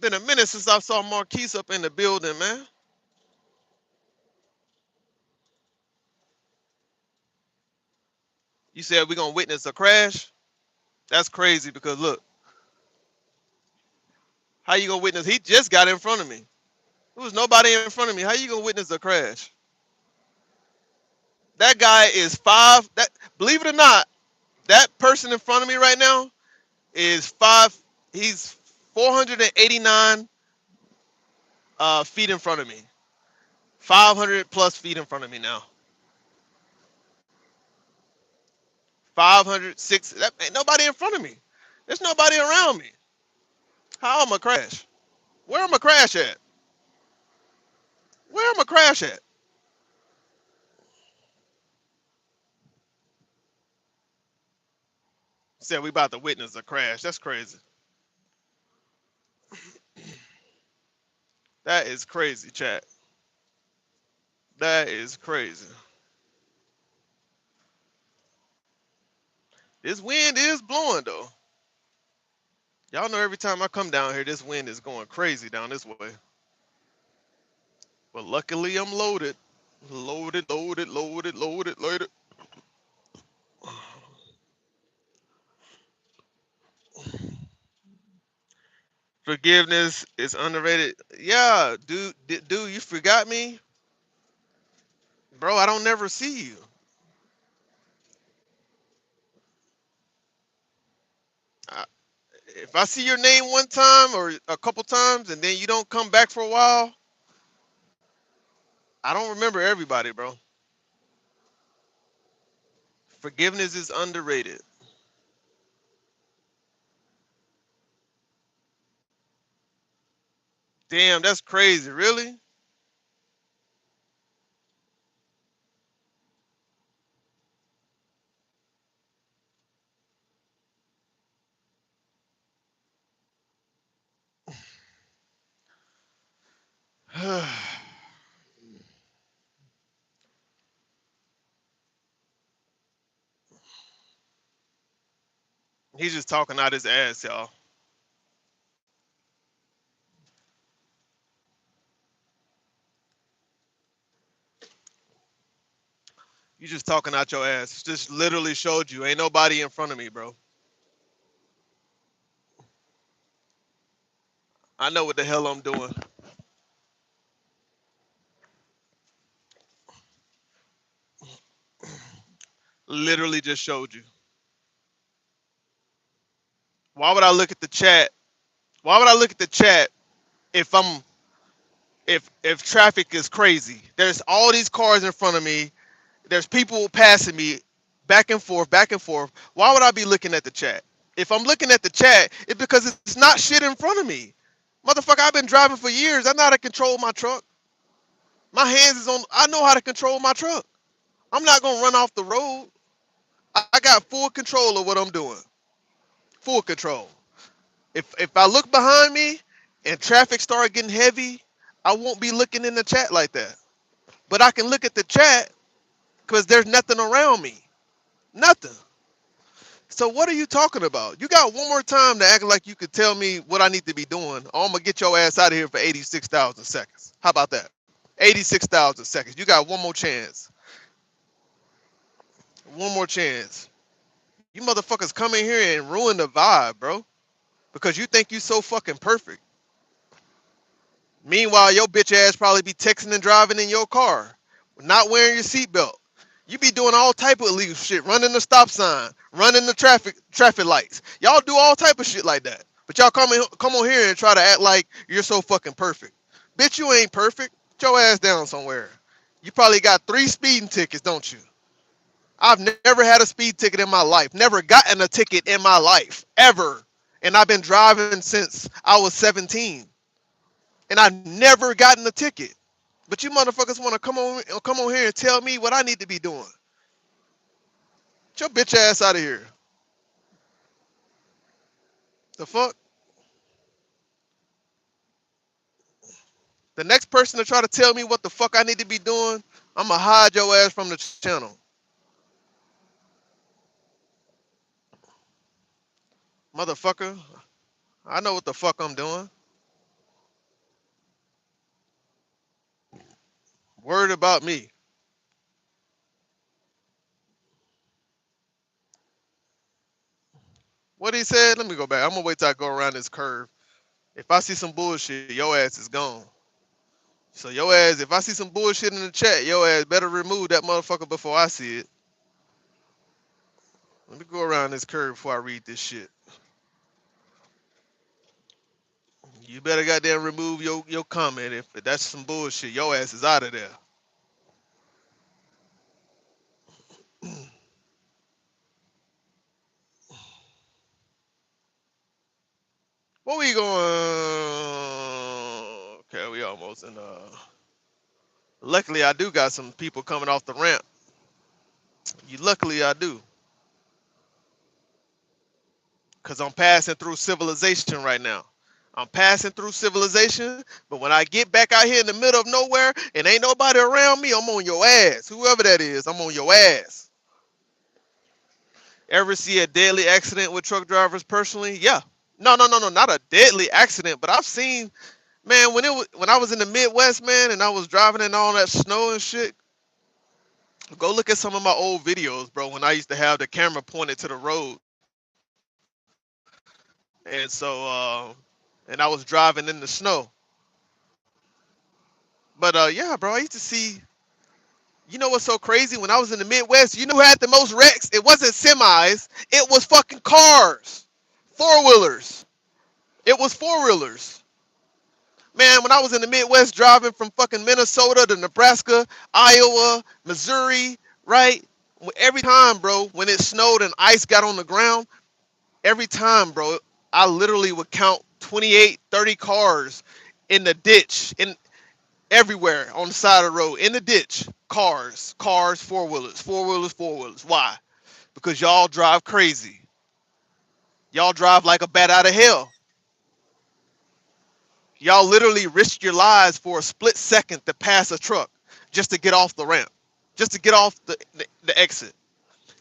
S1: Been a minute since I saw Marquise up in the building, man. You said we're gonna witness a crash? That's crazy because look, how you gonna witness? He just got in front of me. There was nobody in front of me. How you gonna witness a crash? That guy is five. That, believe it or not, that person in front of me right now is five. He's 489 feet in front of me. 500 plus feet in front of me now. 506. That ain't nobody in front of me. There's nobody around me. How am I crash? Where am I crash at? Where am I crash at? Said we about to witness a crash. That's crazy. That is crazy, chat. That is crazy. This wind is blowing though. Y'all know every time I come down here, this wind is going crazy down this way. But luckily I'm loaded. Loaded, loaded, loaded, loaded, loaded. Forgiveness is underrated. Yeah, dude, you forgot me? Bro, I don't never see you. I, if I see your name one time or a couple times and then you don't come back for a while, I don't remember everybody, bro. Forgiveness is underrated. Damn, that's crazy. Really? He's just talking out his ass, y'all. You just talking out your ass. Just literally showed you. Ain't nobody in front of me, bro. I know what the hell I'm doing. Literally just showed you. Why would I look at the chat? Why would I look at the chat if I'm if traffic is crazy? There's all these cars in front of me. There's people passing me back and forth, back and forth. Why would I be looking at the chat? If I'm looking at the chat, it's because it's not shit in front of me. Motherfucker, I've been driving for years. I know how to control my truck. My hands is on. I know how to control my truck. I'm not gonna run off the road. I got full control of what I'm doing. Full control. If I look behind me and traffic start getting heavy, I won't be looking in the chat like that. But I can look at the chat because there's nothing around me. Nothing. So what are you talking about? You got one more time to act like you could tell me what I need to be doing. Or I'm gonna get your ass out of here for 86,000 seconds. How about that? 86,000 seconds. You got one more chance. One more chance. You motherfuckers come in here and ruin the vibe, bro. Because you think you so fucking perfect. Meanwhile, your bitch ass probably be texting and driving in your car, not wearing your seatbelt. You be doing all type of illegal shit, running the stop sign, running the traffic lights. Y'all do all type of shit like that. But y'all come on here and try to act like you're so fucking perfect. Bitch, you ain't perfect. Put your ass down somewhere. You probably got 3 speeding tickets, don't you? I've never had a speed ticket in my life. Never gotten a ticket in my life ever. And I've been driving since I was 17. And I've never gotten a ticket. But you motherfuckers want to come on here and tell me what I need to be doing. Get your bitch ass out of here. The fuck? The next person to try to tell me what the fuck I need to be doing, I'ma hide your ass from the channel. Motherfucker, I know what the fuck I'm doing. Worried about me. What he said? Let me go back. I'm gonna wait till I go around this curve. If I see some bullshit, your ass is gone. So your ass, if I see some bullshit in the chat, your ass better remove that motherfucker before I see it. Let me go around this curve before I read this shit. You better goddamn remove your comment if that's some bullshit. Your ass is out of there. Where we going? Okay, we almost in. Luckily, I do got some people coming off the ramp. Luckily, I do. because I'm passing through civilization right now. I'm passing through civilization, but when I get back out here in the middle of nowhere and ain't nobody around me, I'm on your ass. Whoever that is, I'm on your ass. Ever see a deadly accident with truck drivers personally? Yeah. No, no, no, no, not a deadly accident, but I've seen, man, when I was in the Midwest, man, and I was driving in all that snow and shit. Go look at some of my old videos, bro. When I used to have the camera pointed to the road, and and I was driving in the snow. But yeah, bro, I used to see. You know what's so crazy? When I was in the Midwest, you know who had the most wrecks? It wasn't semis. It was fucking cars, four wheelers. It was four wheelers. Man, when I was in the Midwest driving from fucking Minnesota to Nebraska, Iowa, Missouri, right? Every time, bro, when it snowed and ice got on the ground, every time, bro, I literally would count 28, 30 cars in the ditch, in everywhere on the side of the road, in the ditch. Cars, four wheelers, four wheelers, four wheelers. Why? Because y'all drive crazy. Y'all drive like a bat out of hell. Y'all literally risk your lives for a split second to pass a truck just to get off the ramp, just to get off the exit.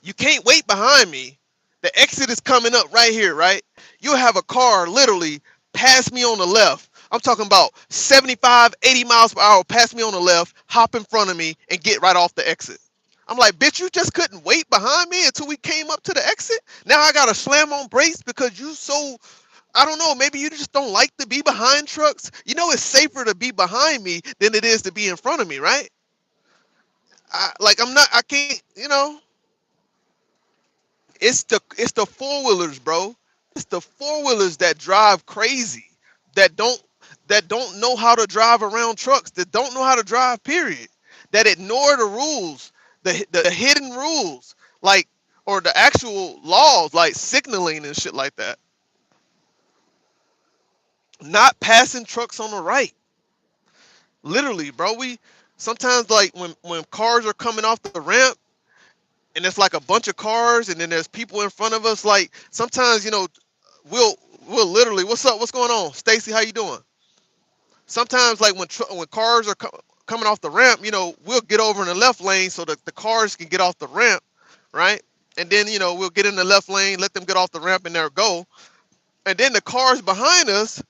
S1: You can't wait behind me. The exit is coming up right here, right? You'll have a car literally pass me on the left. I'm talking about 75, 80 miles per hour, pass me on the left, hop in front of me, and get right off the exit. I'm like, bitch, you just couldn't wait behind me until we came up to the exit? Now I gotta slam on brakes because you so, I don't know, maybe you just don't like to be behind trucks. You know it's safer to be behind me than it is to be in front of me, right? I can't, it's the four wheelers, bro. It's the four wheelers that drive crazy, that don't that don't know how to drive around trucks, that don't know how to drive, period. That ignore the rules, the hidden rules, like or the actual laws, like signaling and shit like that. Not passing trucks on the right. Literally, bro. We sometimes like when cars are coming off the ramp and it's like a bunch of cars and then there's people in front of us, like sometimes we'll we'll literally, what's up, what's going on, Stacy, how you doing? Sometimes like when cars are coming off the ramp, we'll get over in the left lane so that the cars can get off the ramp, right? And then we'll get in the left lane, let them get off the ramp and there go. And then the cars behind us,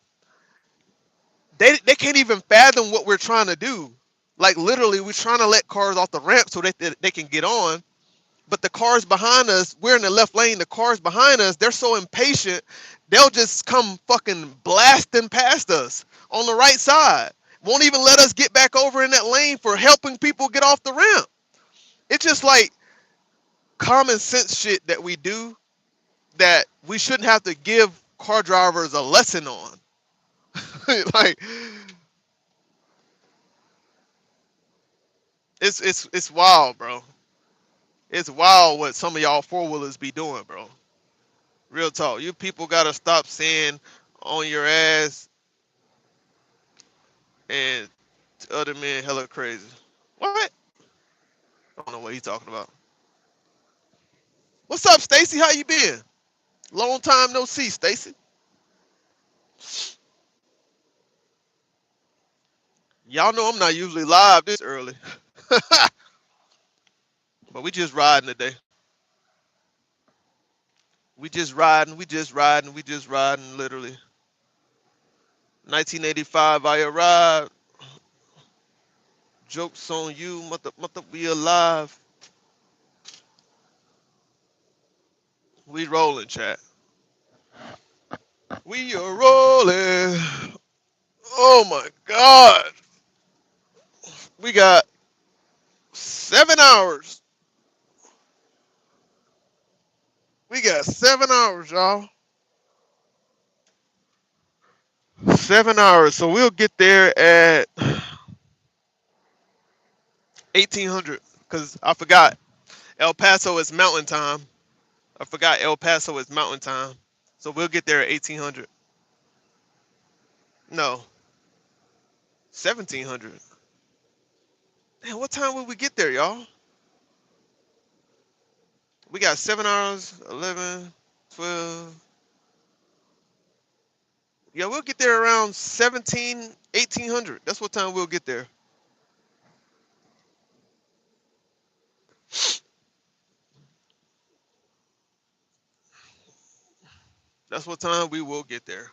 S1: they can't even fathom what we're trying to do. Like literally we're trying to let cars off the ramp so that they can get on. But the cars behind us, we're in the left lane. The cars behind us, they're so impatient, they'll just come fucking blasting past us on the right side. Won't even let us get back over in that lane for helping people get off the ramp. It's just like common sense shit that we do that we shouldn't have to give car drivers a lesson on. Like it's wild, bro. It's wild what some of y'all four wheelers be doing, bro. Real talk. You people gotta stop saying on your ass and other men hella crazy. What? I don't know what he's talking about. What's up, Stacy? How you been? Long time no see, Stacy. Y'all know I'm not usually live this early. But we just riding today. We just riding, we just riding, we just riding literally. 1985 I arrived. Jokes on you, mother we alive. We rolling, chat. We are rolling. Oh my god. We got 7 hours. We got 7 hours, y'all. 7 hours. So we'll get there at 1800. Cause I forgot El Paso is mountain time. I forgot El Paso is mountain time. So we'll get there at 1800. No, 1700. Man, what time will we get there, y'all? We got 7 hours, 11, 12. Yeah, we'll get there around 1800. That's what time we'll get there. That's what time we will get there.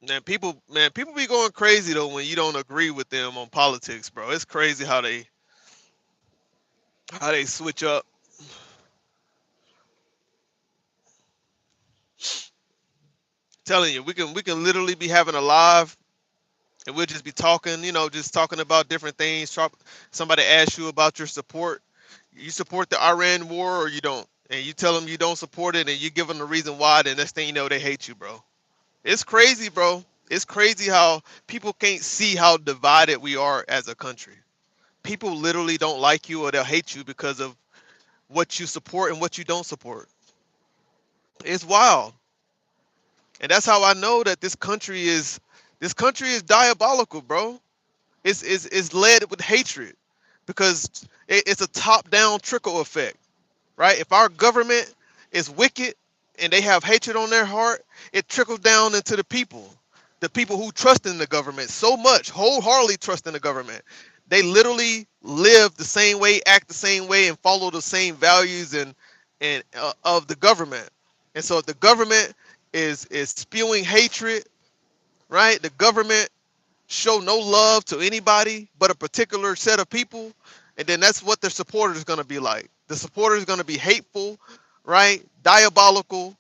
S1: Man, people be going crazy though when you don't agree with them on politics, bro. It's crazy how they switch up. Telling you, we can literally be having a live and we'll just be talking, just talking about different things. Somebody asks you about your support. You support the Iran war or you don't, and you tell them you don't support it, and you give them the reason why. Then next thing you know, they hate you, bro. It's crazy, bro. It's crazy how people can't see how divided we are as a country. People literally don't like you or they'll hate you because of what you support and what you don't support. It's wild, and that's how I know that this country is diabolical, bro. It's led with hatred because it's a top-down trickle effect, right? If our government is wicked and they have hatred on their heart, it trickles down into the people who trust in the government so much, wholeheartedly trust in the government. They literally live the same way, act the same way, and follow the same values and of the government. And so, if the government is spewing hatred, right? The government show no love to anybody but a particular set of people, and then that's what their supporters is going to be like. The supporters is going to be hateful, right? Diabolical.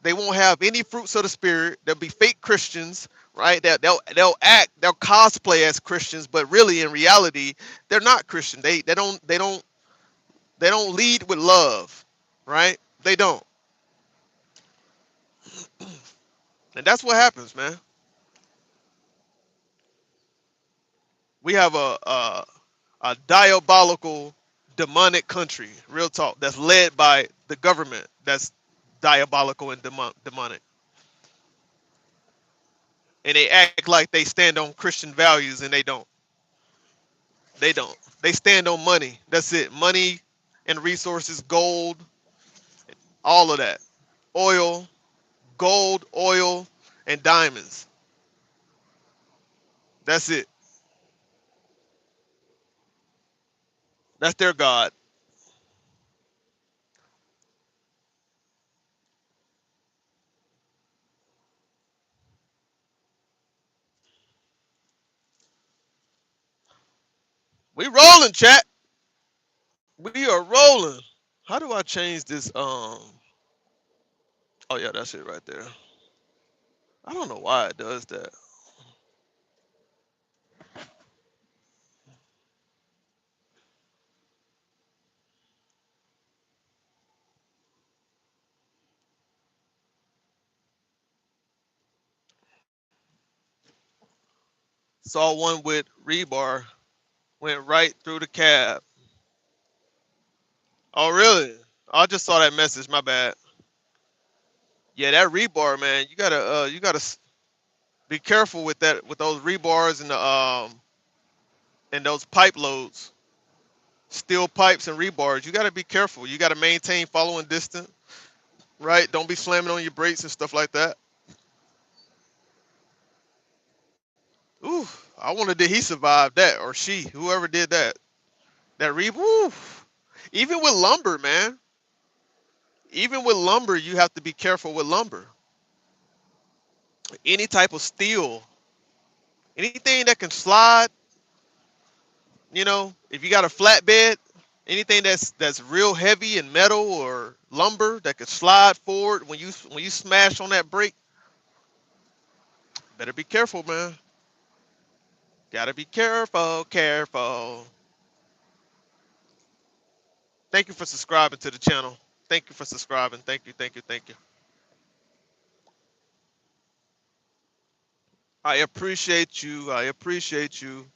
S1: They won't have any fruits of the spirit. They'll be fake Christians, right? They'll cosplay as Christians, but really in reality, they're not Christian. They don't lead with love, right? They don't, and that's what happens, man. We have a diabolical, demonic country, real talk, that's led by the government that's diabolical and demonic. And they act like they stand on Christian values, and they don't. They don't. They stand on money. That's it. Money and resources, gold, all of that. Oil, gold, oil, and diamonds. That's it. That's their God. We rolling, chat. We are rolling. How do I change this? Oh yeah, that's it right there. I don't know why it does that. Saw one with rebar, went right through the cab. Oh really? I just saw that message. My bad. Yeah, that rebar, man. You gotta be careful with that, with those rebars and those pipe loads, steel pipes and rebars. You gotta be careful. You gotta maintain following distance, right? Don't be slamming on your brakes and stuff like that. Ooh, I wonder did he survive that or she, whoever did that. That re. Ooh. Even with lumber, man. Even with lumber, you have to be careful with lumber. Any type of steel, anything that can slide, if you got a flatbed, anything that's real heavy and metal or lumber that could slide forward when you smash on that brake, better be careful, man. Gotta be careful, careful. Thank you for subscribing to the channel. Thank you for subscribing. Thank you, thank you, thank you. I appreciate you. I appreciate you.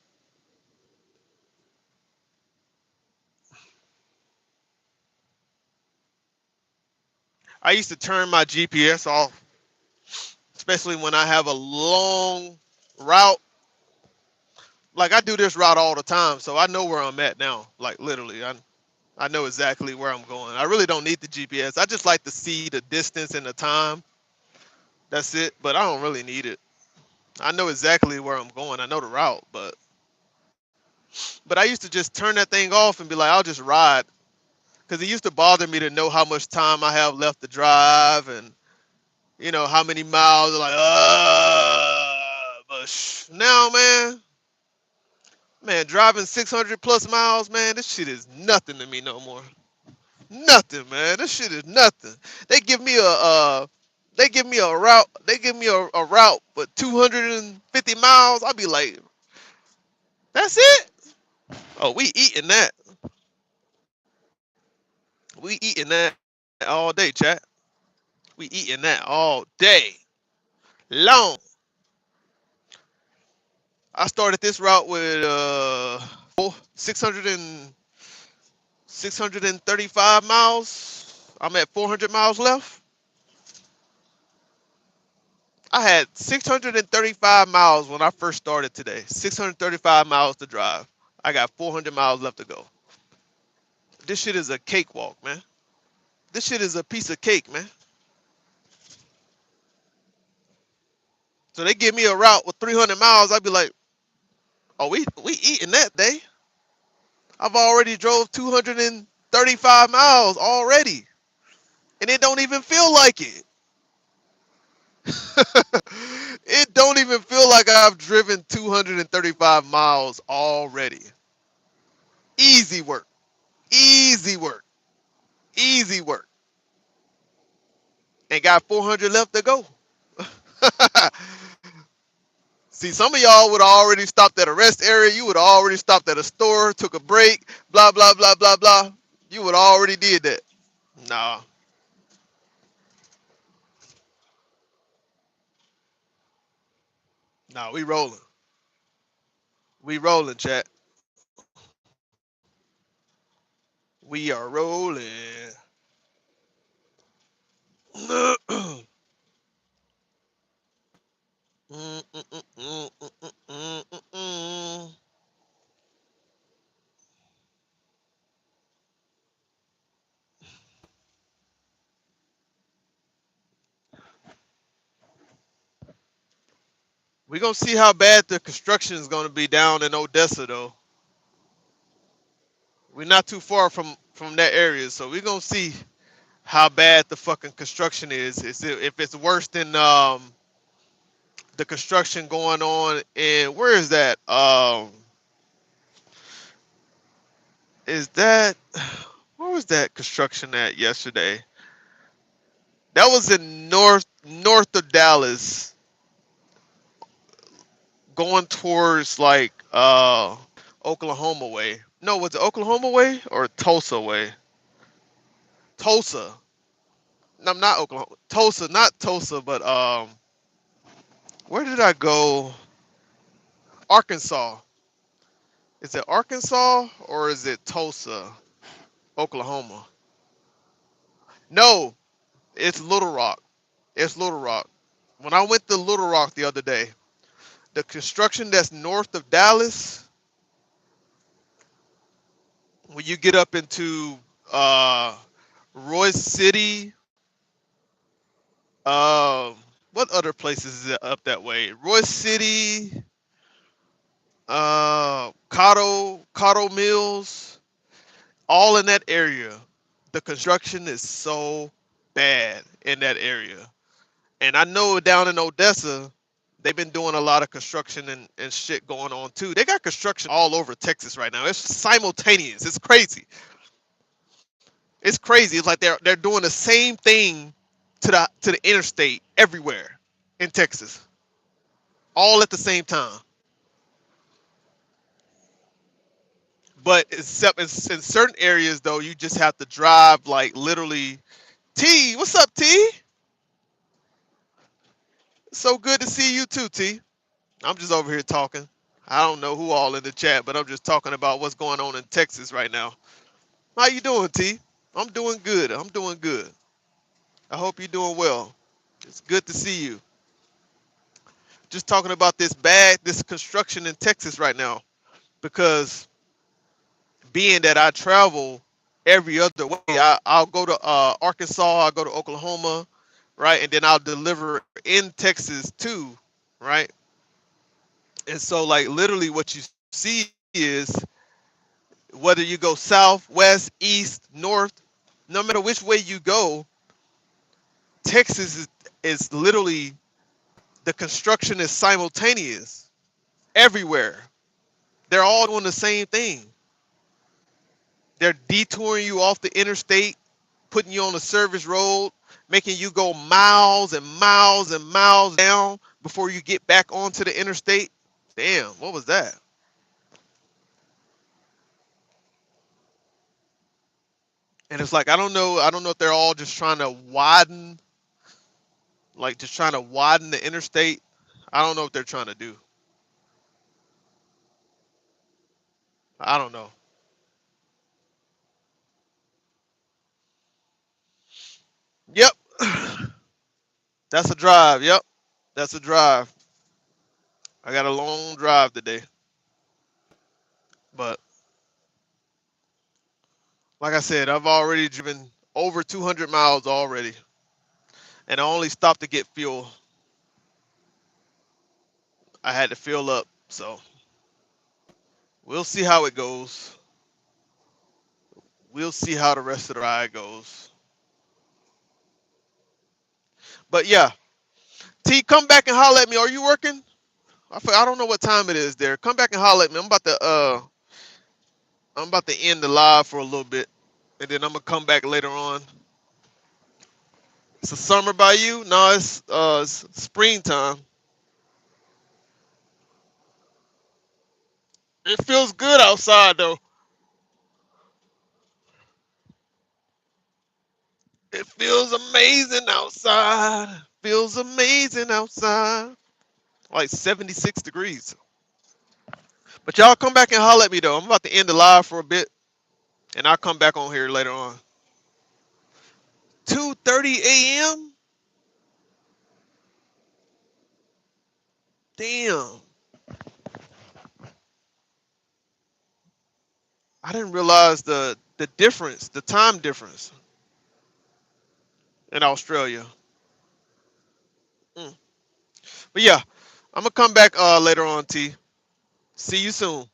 S1: I used to turn my GPS off, especially when I have a long route, Like I do this route all the time, so I know where I'm at now. Like literally, I know exactly where I'm going. I really don't need the GPS. I just like to see the distance and the time. That's it. But I don't really need it. I know exactly where I'm going. I know the route, but I used to just turn that thing off and be like, I'll just ride, because it used to bother me to know how much time I have left to drive and how many miles. Like, but now, man, driving 600 plus miles, man, this shit is nothing to me no more. Nothing, man. This shit is nothing. They give me a route. They give me a route, but 250 miles. I'll be like, that's it. Oh, we eating that. We eating that all day, chat. We eating that all day long. I started this route with 600 and 635 miles. I'm at 400 miles left. I had 635 miles when I first started today. 635 miles to drive. I got 400 miles left to go. This shit is a cakewalk, man. This shit is a piece of cake, man. So they give me a route with 300 miles. I'd be like, oh, we eating that day. I've already drove 235 miles already, and it don't even feel like it. It don't even feel like I've driven 235 miles already. Easy work. Easy work. Easy work. And got 400 left to go. See, some of y'all would have already stopped at a rest area. You would have already stopped at a store, took a break, blah, blah, blah, blah, blah. You would have already did that. Nah, nah, we rolling. We rolling, chat. We are rolling. We're gonna see how bad the construction is gonna be down in Odessa, though. We're not too far from that area, so we're gonna see how bad the fucking construction is. If it's worse than the construction going on in, where is that? Is that where was that construction at yesterday? That was in north of Dallas, going towards like Oklahoma way. No, was it Oklahoma way or Tulsa way? Tulsa. No, not Oklahoma. Tulsa, not Tulsa, but where did I go? Arkansas. Is it Arkansas or is it Tulsa, Oklahoma? No, it's Little Rock. It's Little Rock. When I went to Little Rock the other day, the construction that's north of Dallas, when you get up into uh, Royce City, um, what other places is it up that way? Royce City, Cotto Mills, all in that area. The construction is so bad in that area. And I know down in Odessa, they've been doing a lot of construction and shit going on too. They got construction all over Texas right now. It's simultaneous. It's crazy. It's crazy. It's like they're doing the same thing to the interstate everywhere in Texas, all at the same time. But except in certain areas though, you just have to drive like literally. T, what's up, T? So good to see you too, T. I'm just over here talking. I don't know who all in the chat, but I'm just talking about what's going on in Texas right now. How you doing, T? I'm doing good. I'm doing good. I hope you're doing well. It's good to see you. Just talking about this construction in Texas right now. because being that I travel every other way, I'll go to Arkansas, I'll go to Oklahoma, right, and then I'll deliver in Texas too, right. And so like literally what you see is whether you go south, west, east, north, no matter which way you go, Texas is literally the construction is simultaneous everywhere. They're all doing the same thing. They're detouring you off the interstate, putting you on a service road, making you go miles and miles and miles down before you get back onto the interstate. Damn, what was that? And it's like I don't know if they're all just trying to widen, like just trying to widen the interstate. I don't know what they're trying to do. I don't know. Yep, that's a drive. Yep, that's a drive. I got a long drive today, but like I said, I've already driven over 200 miles already, and I only stopped to get fuel. I had to fill up, so we'll see how it goes. We'll see how the rest of the ride goes. But yeah, T, come back and holler at me. Are you working? I don't know what time it is there. Come back and holler at me. I'm about to end the live for a little bit, and then I'm gonna come back later on. It's a summer by you? No, it's springtime. It feels good outside though. It feels amazing outside. Feels amazing outside. Like 76 degrees. But y'all come back and holler at me though. I'm about to end the live for a bit, and I'll come back on here later on. 2:30 a.m. Damn, I didn't realize the difference, the time difference in Australia. Mm. But yeah, I'm gonna come back later on. T. See you soon.